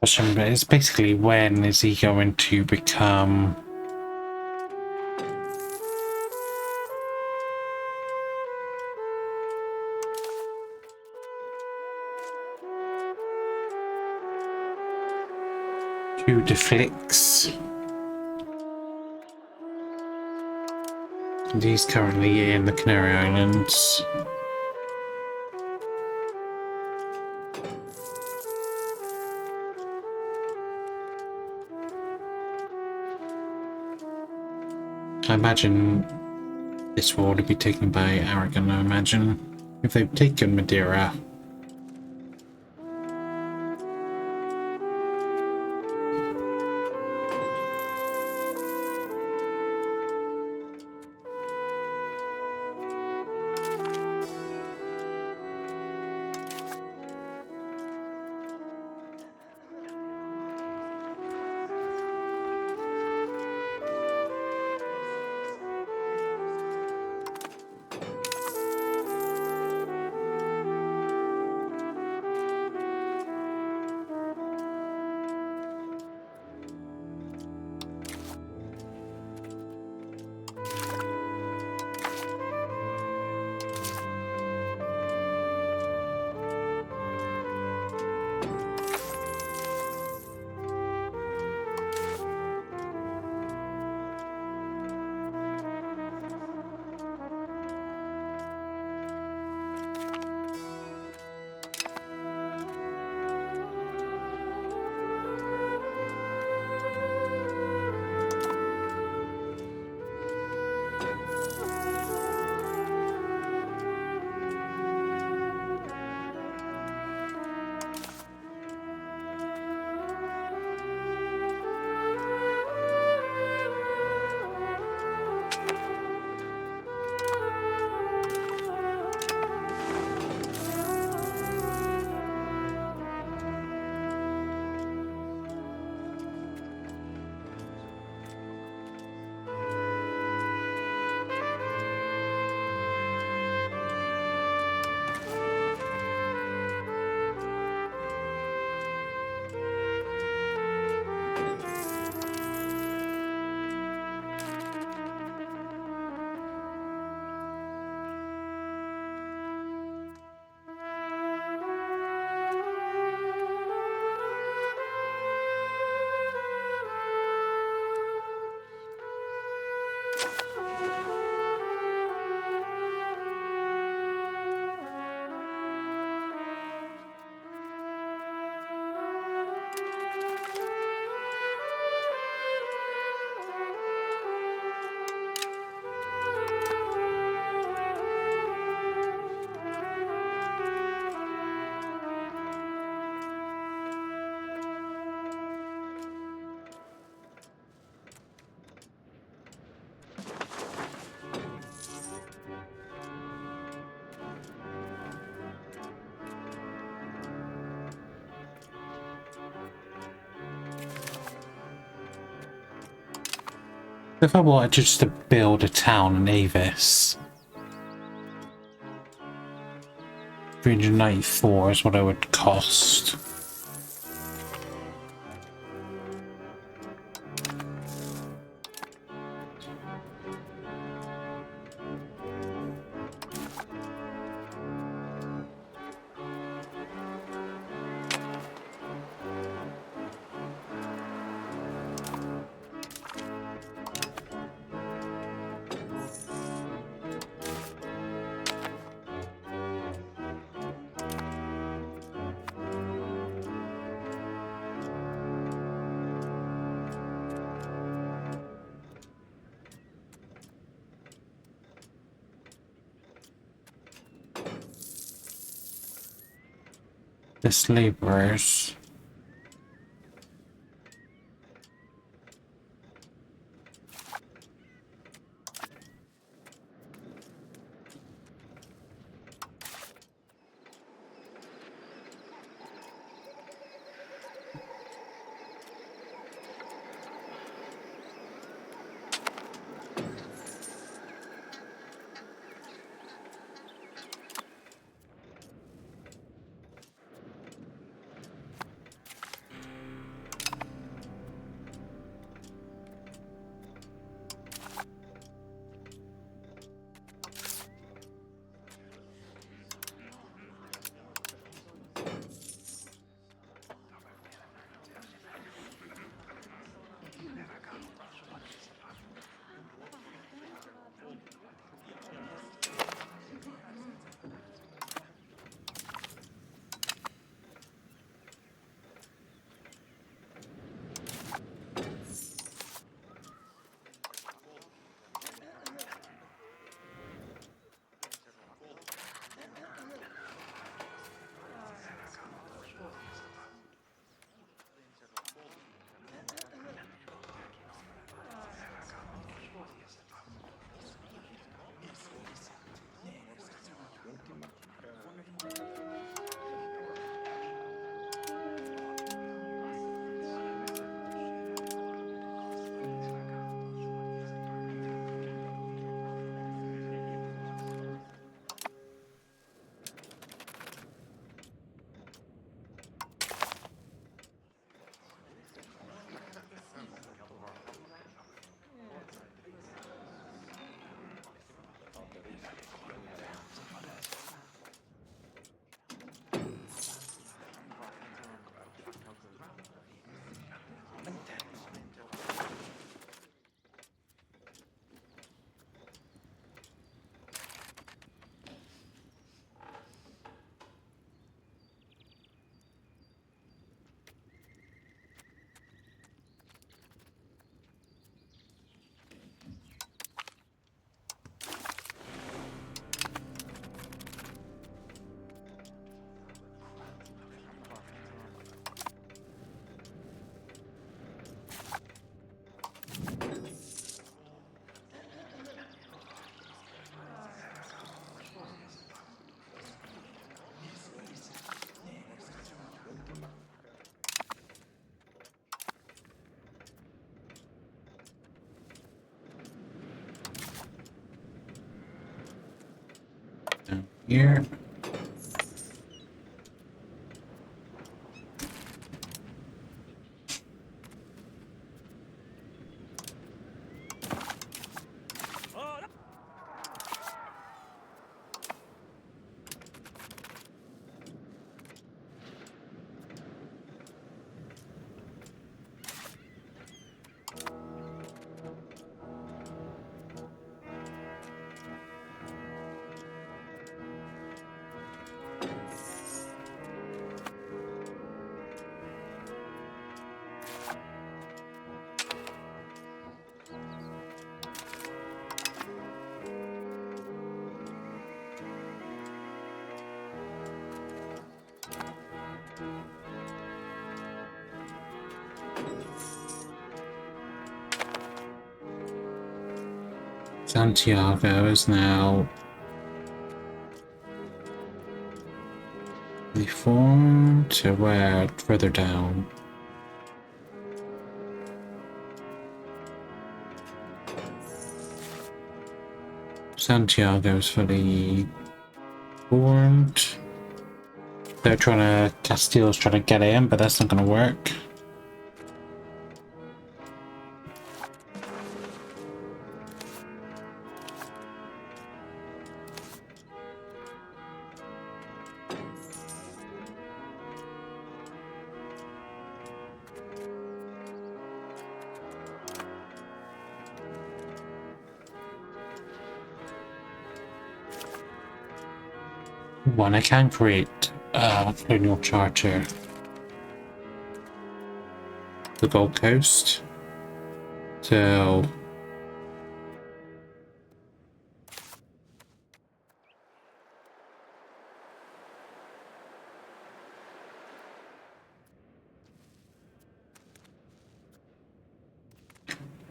Question is basically, when is he going to become to deflicts? And he's currently in the Canary Islands. I imagine this will already be taken by Aragon, I imagine. If they've taken Madeira, If I wanted just to build a town in Avis, 394 is what it would cost. This laborers. Down here. Santiago is now reformed to where further down. Santiago's fully formed. They're trying to... Castile's trying to get in, but that's not going to work. One, I can create a colonial charter. The Gold Coast. So...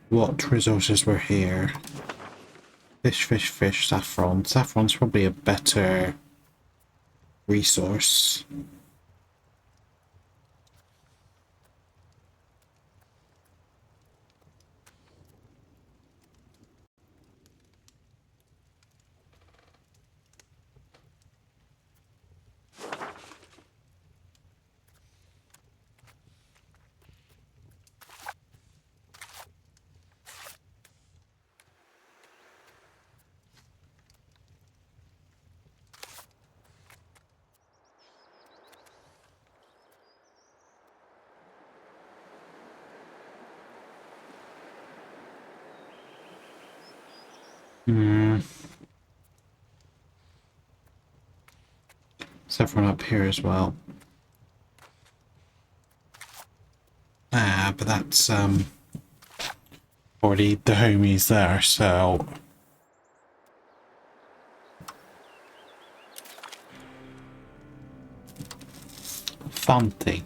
What resources were here? Fish, saffron. Saffron's probably a better resource. Saffron up here as well. Ah, but that's already the homies there, so... Fun thing.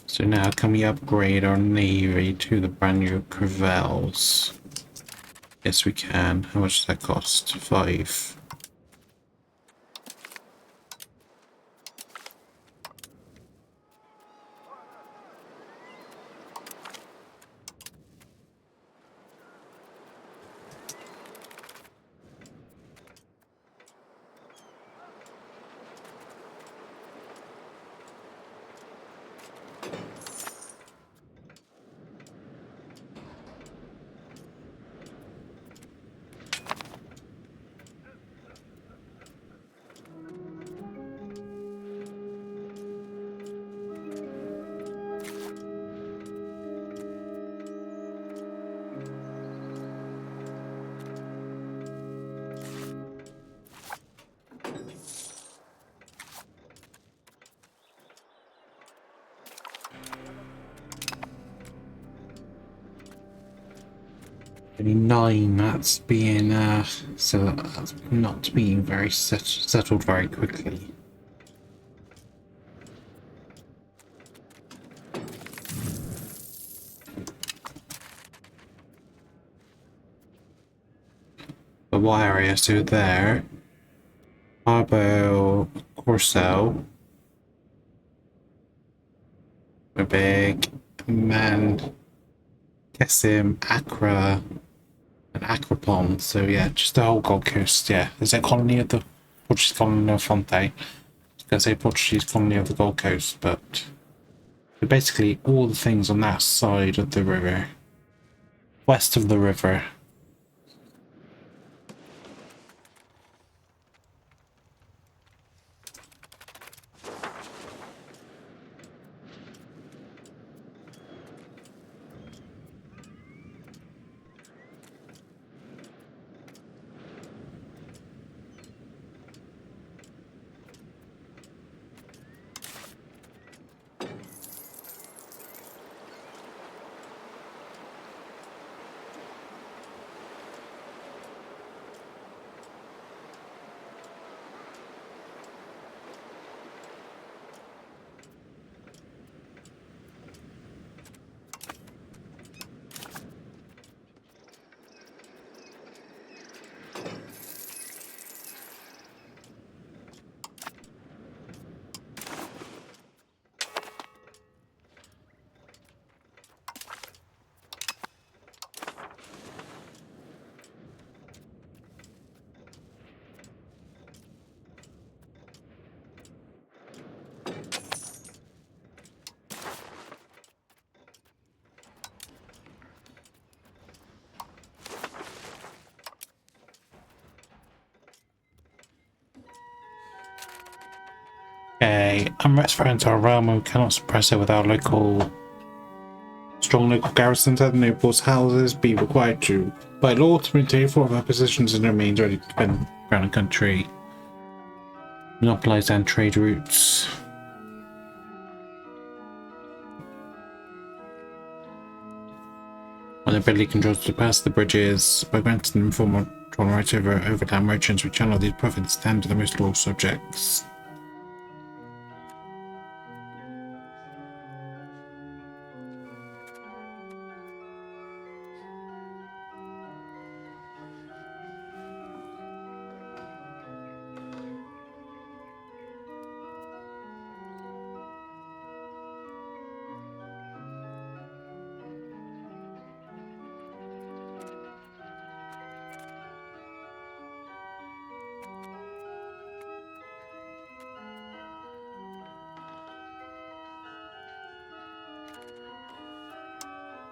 So now can we upgrade our navy to the brand new Cravels? Yes we can. How much does that cost? 5. Only 9, that's being, so that's not being very settled very quickly. But what area? So there. Arbo, Corso. We're big. Man. Kessim, Accra. And Acropon, so yeah, just the whole Gold Coast, yeah. Is it colony of the Portuguese colony of Fonte? I was going to say Portuguese colony of the Gold Coast, but basically all the things on that side of the river, west of the river. Okay, unrest threatens our realm and we cannot suppress it without strong local garrisons at the nobles' houses be required to, by law, to maintain four of our positions and remain ready to defend ground and country. Monopolize and trade routes. When ability controls to pass the bridges, by granting them formal rights over overland merchants, we channel these profits down to the most loyal subjects.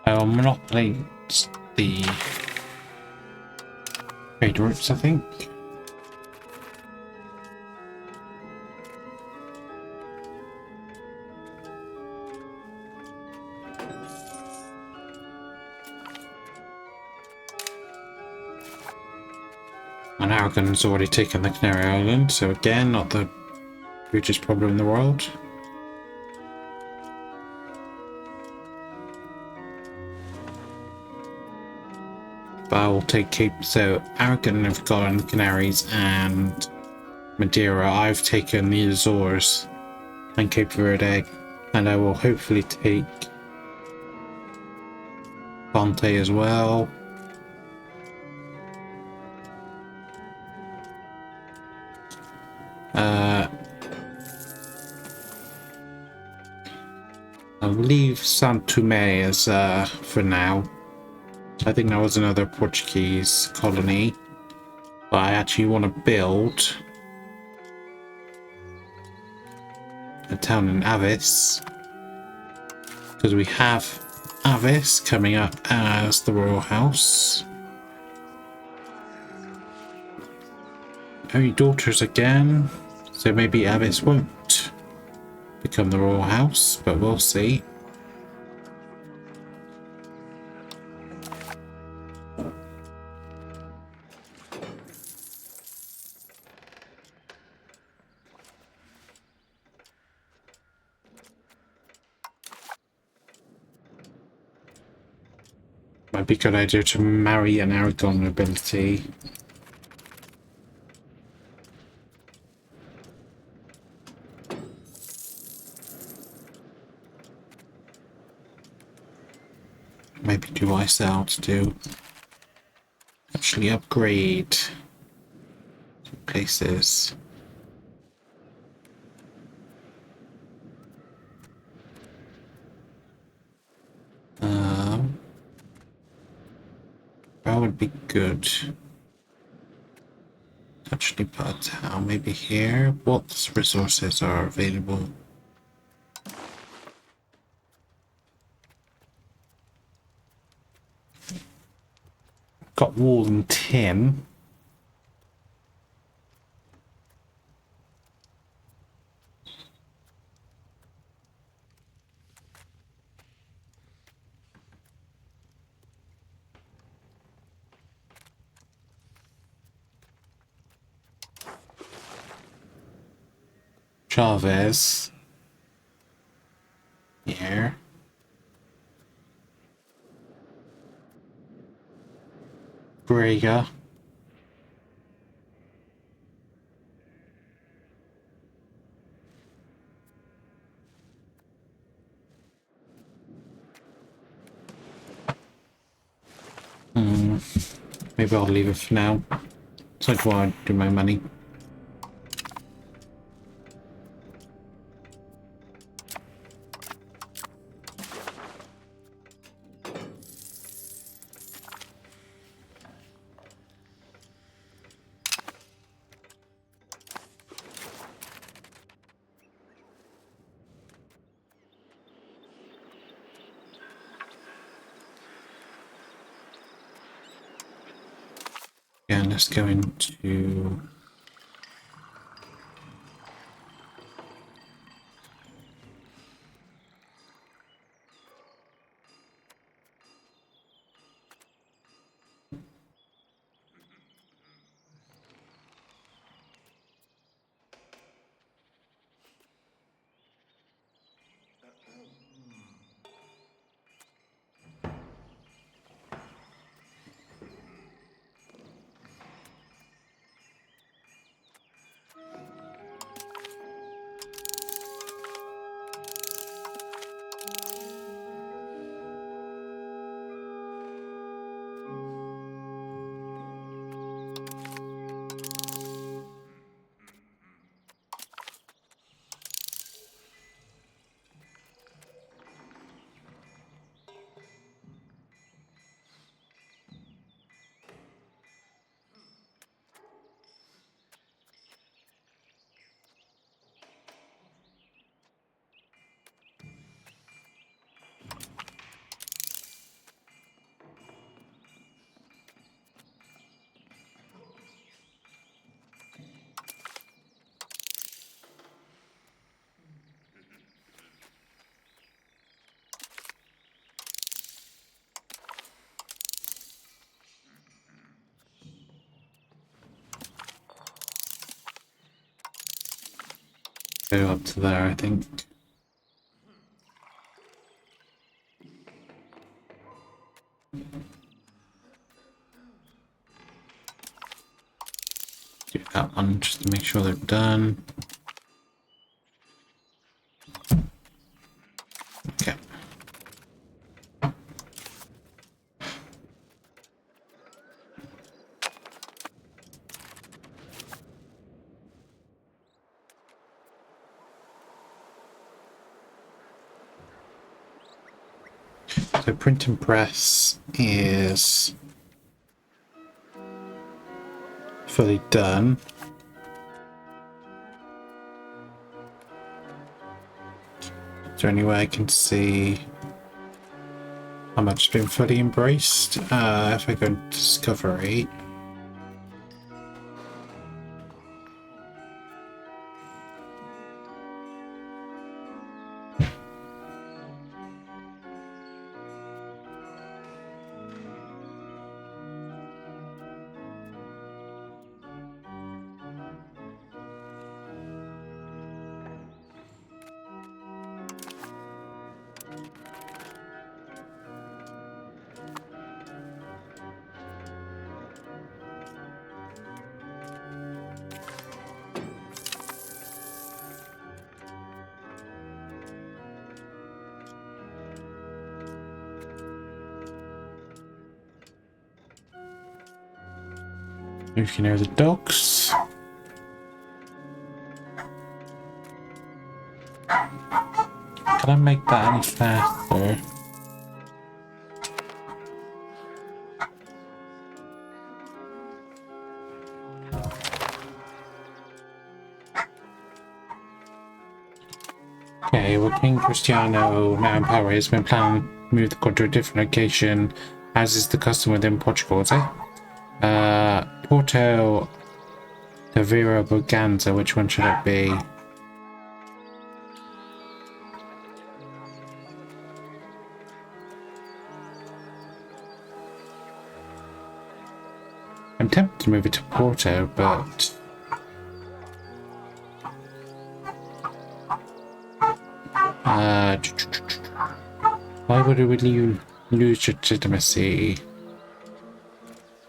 I'll monopolize the trade routes, I think. And Aragon's already taken the Canary Island, so again, not the hugest problem in the world. But I will take Cape. So Aragon have gotten the Canaries and Madeira. I've taken the Azores and Cape Verde, and I will hopefully take Ponte as well. I'll leave Santomé as for now. I think that was another Portuguese colony, but I actually want to build a town in Avis because we have Avis coming up as the royal house. Only daughters again, so maybe Avis won't become the royal house, but we'll see. Might be a good idea to marry an Aragon nobility. Maybe do I sell to actually upgrade some places. That would be good. Actually put a town maybe here. What resources are available? Got wool and tin. Chavez. Here. Brega. Maybe I'll leave it for now. So I want to do my money. And let's go into go up to there, I think. Do that one just to make sure they're done. Okay. So print and press is fully done. Is there any way I can see how much has been fully embraced? If I go into Discovery. You can hear the dogs. Can I make that any faster? Okay, well, King Cristiano, now in power, has been planning to move the court to a different location, as is the custom within Portugal, is it? Porto de Vera Braganza, which one should it be? I'm tempted to move it to Porto, but why would we lose legitimacy?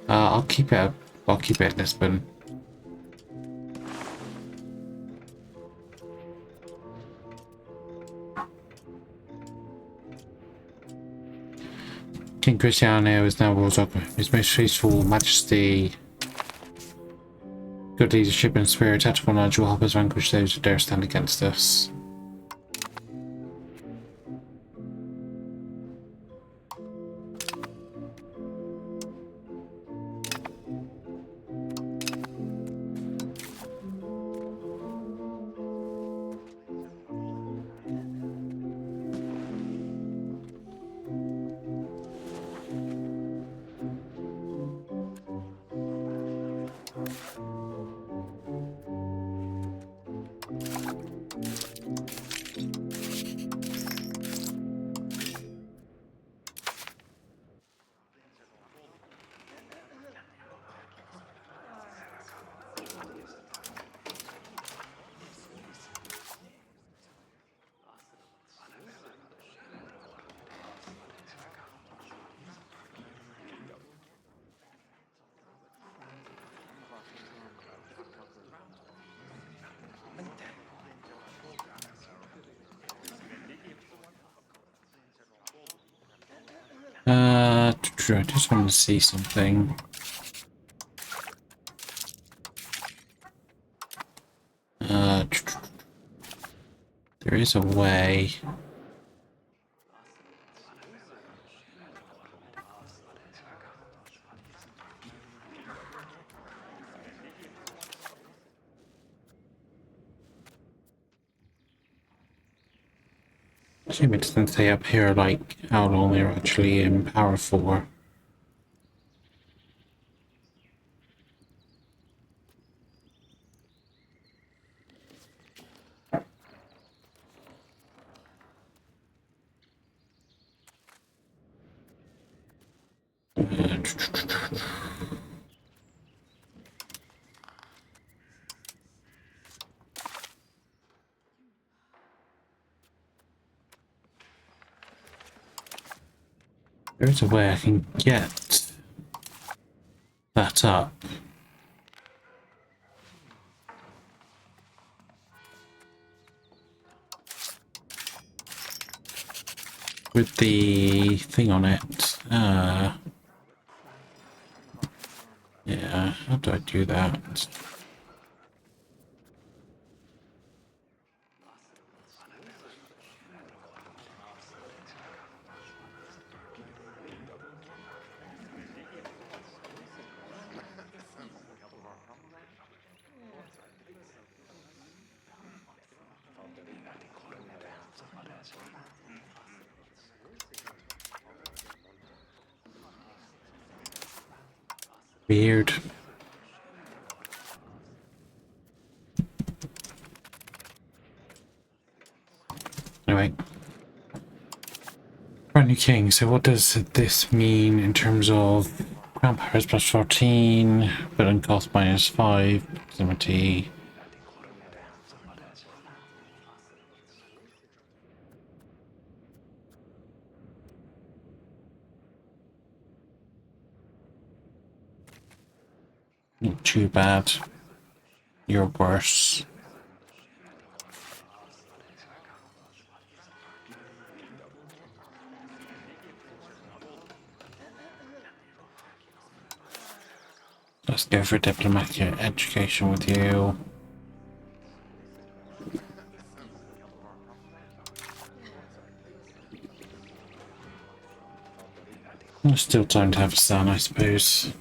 I'll keep it. I'll keep it at Lisbon. King Cristiano is now rules over His Most Faithful Majesty. Good leadership and spirit, tactful knowledge will help us vanquish those who dare stand against us. I just want to see something. There is a way. Assume it doesn't say up here like how long they're actually in power for. There's a way I can get that up. With the thing on it. Yeah, how do I do that? Weird. Anyway. Brand new king, so what does this mean in terms of ground power is plus 14, building cost minus 5, proximity. Not too bad. You're worse. Let's go for diplomatic education with you. There's still time to have a son, I suppose.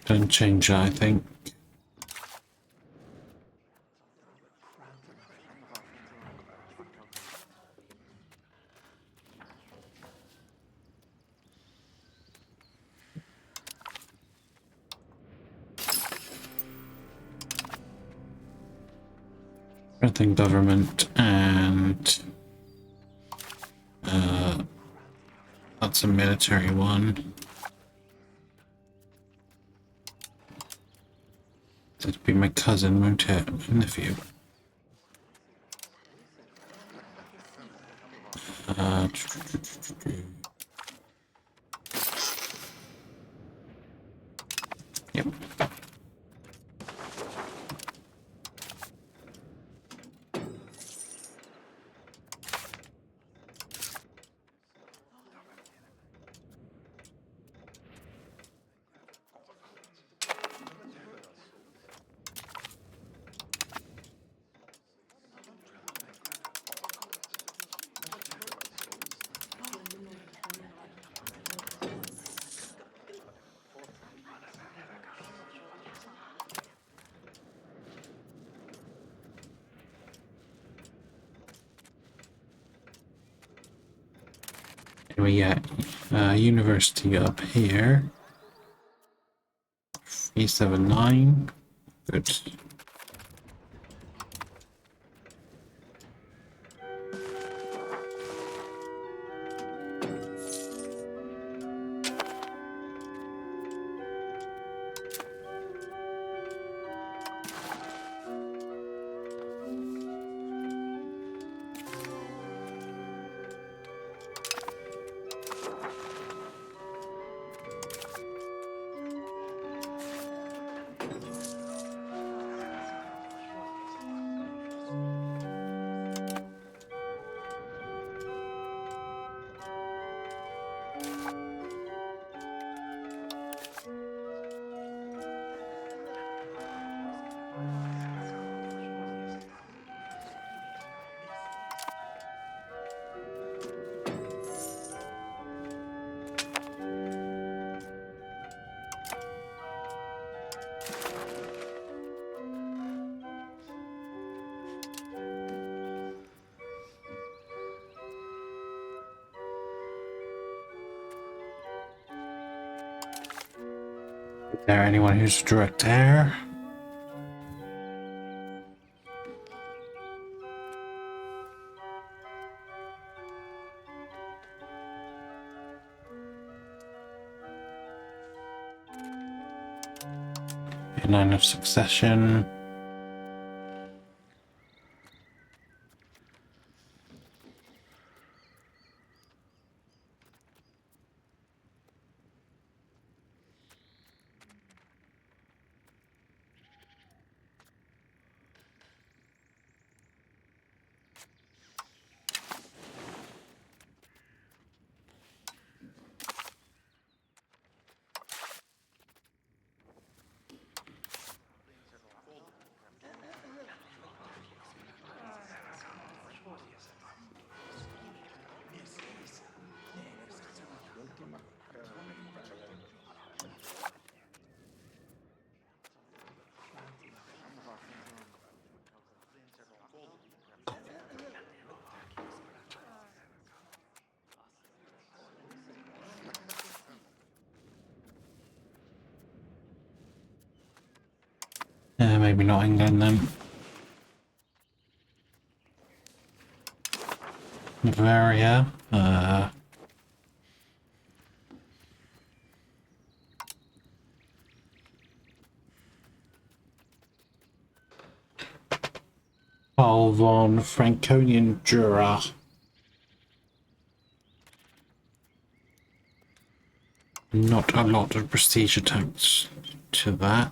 Don't change that, I think. Everything government and that's a military one. That'd be my cousin, won't it? My nephew. Yep. Anyway, yeah, university up here. 379. Good. Is there anyone who's direct heir? line of succession. Maybe not England then. Bavaria. Paul von Franconian Jura. Not a lot of prestige attached to that.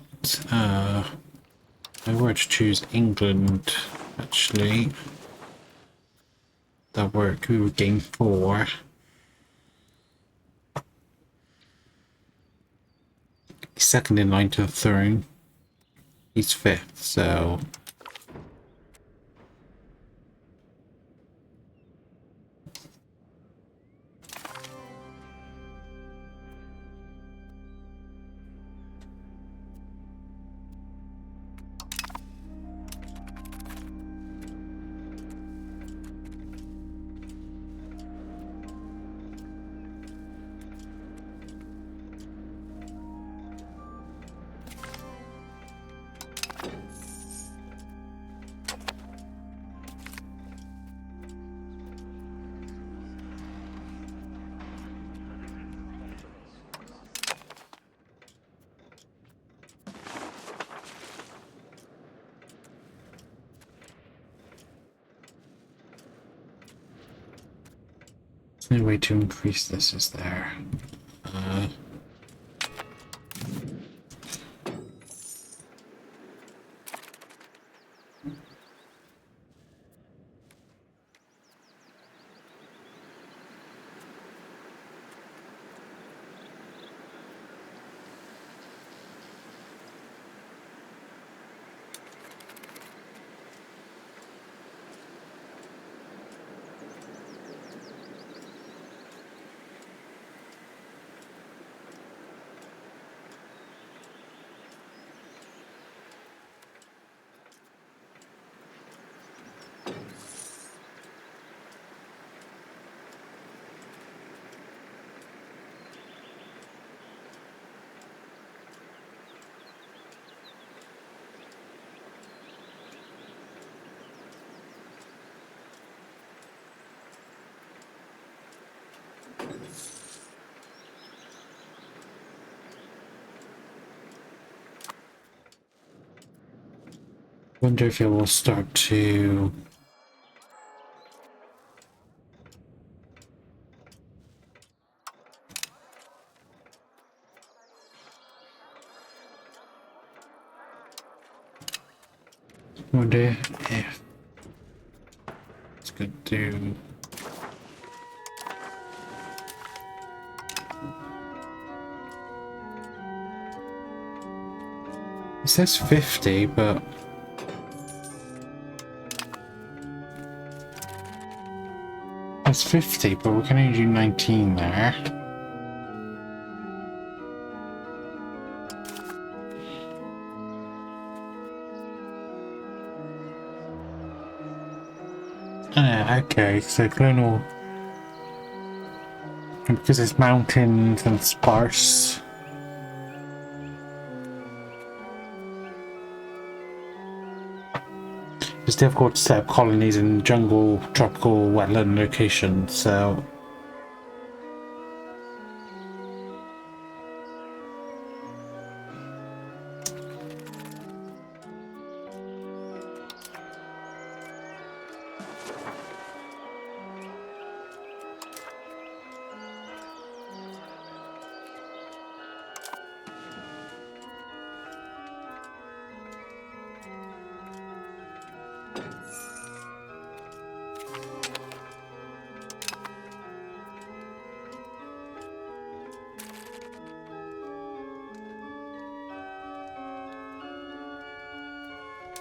If I were to choose England, actually, that work, we would gain 4. He's second in line to the throne. He's 5th, so... There's no way to increase this, is there? Wonder if it will start to... Wonder if it's going to do... It says 50, but... That's 50, but we can only do 19 there. Okay, so colonial... Because it's mountains and sparse. It's difficult to set up colonies in jungle, tropical, wetland locations, so...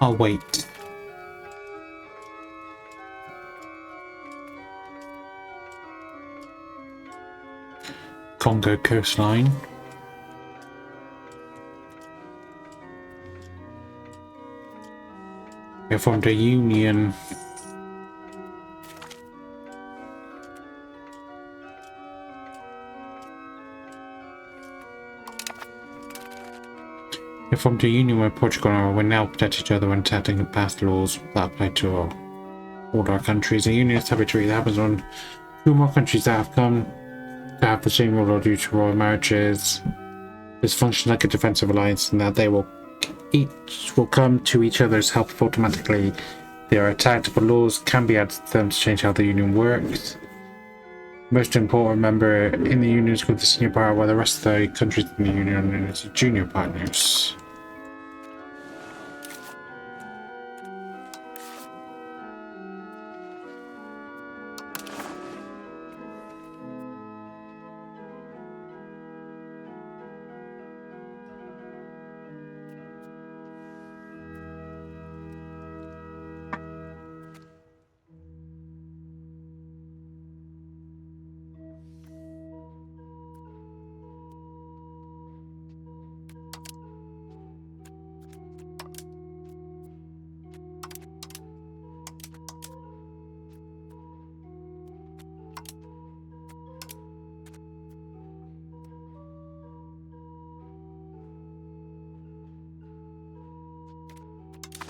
I'll wait. Congo coastline. We formed a union. We formed a union with Portugal and we now protect each other when attempting to pass laws that apply to all our countries. A union is arbitrary that happens when two more countries that have come to have the same rule or due to royal marriages. This functions like a defensive alliance in that they will each will come to each other's help automatically. They are attacked, but laws can be added to them to change how the union works. Most important member in the union is called the senior power, while the rest of the countries in the union are known as junior partners.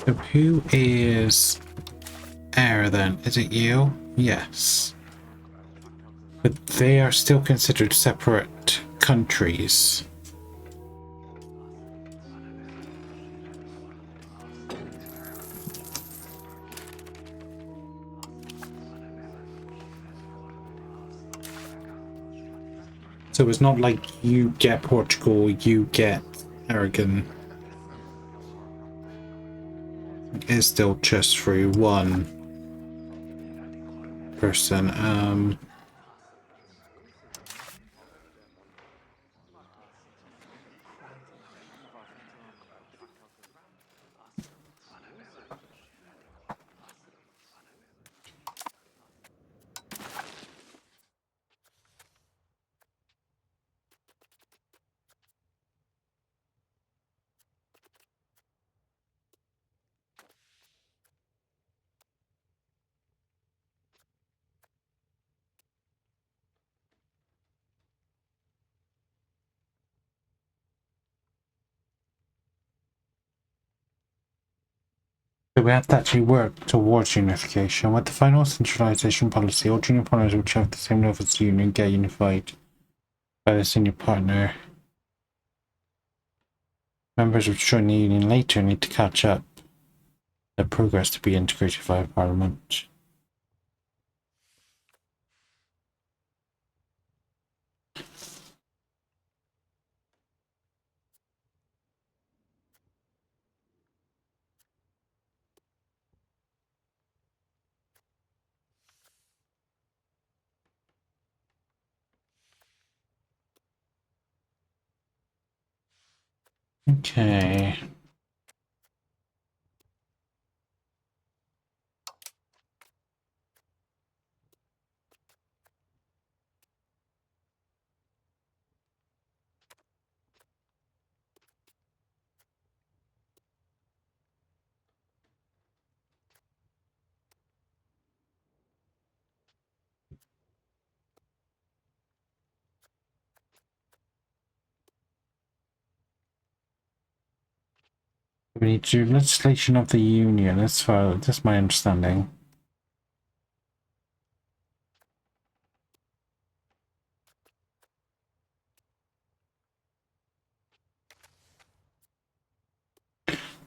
So who is heir then? Is it you? Yes. But they are still considered separate countries. So it's not like you get Portugal, you get Aragon. It's still just through one person. So we have to actually work towards unification. With the final centralization policy, all junior partners which have the same level as the union get unified by the senior partner. Members which join the union later need to catch up their progress to be integrated via parliament. Okay. We need to do legislation of the union. That's my understanding.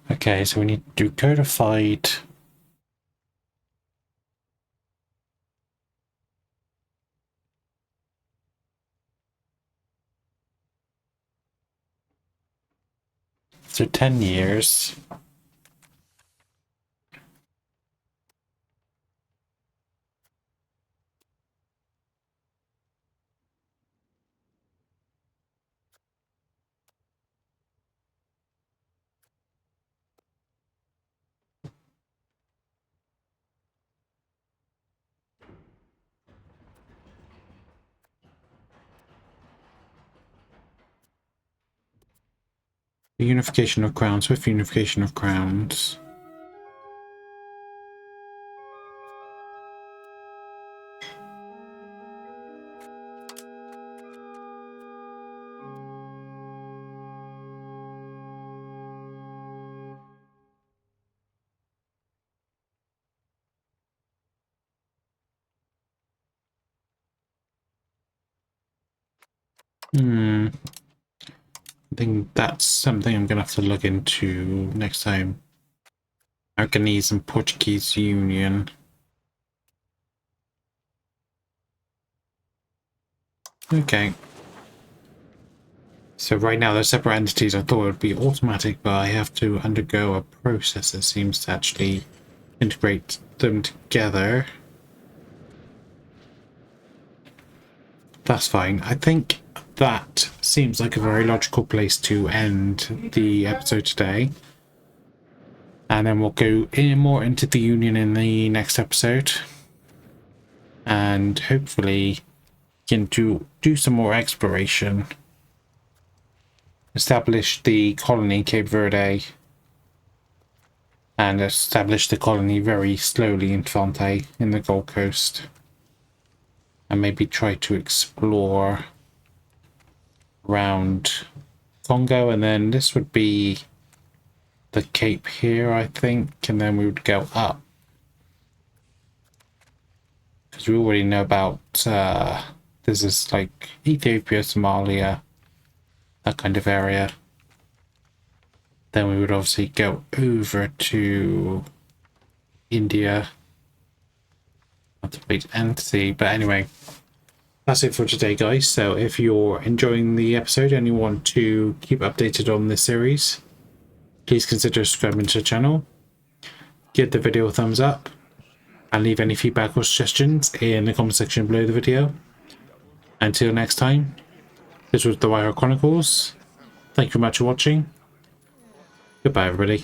Okay, so we need to do codified. So 10 years. The unification of crowns, with unification of crowns. I think that's something I'm gonna have to look into next time. Aragonese and Portuguese Union. Okay. So right now they're separate entities. I thought it would be automatic, but I have to undergo a process that seems to actually integrate them together. That's fine. I think that seems like a very logical place to end the episode today. And then we'll go in more into the Union in the next episode. And hopefully can do some more exploration. Establish the colony Cape Verde. And establish the colony very slowly in Fonte in the Gold Coast. And maybe try to explore around Congo, and then this would be the Cape here, I think, and then we would go up. Because we already know about, this is like Ethiopia, Somalia, that kind of area. Then we would obviously go over to India. Not the big entity, but anyway. That's it for today, guys. So if you're enjoying the episode and you want to keep updated on this series, please consider subscribing to the channel. Give the video a thumbs up and leave any feedback or suggestions in the comment section below the video. Until next time, this was the White Chronicles. Thank you very much for watching. Goodbye, everybody.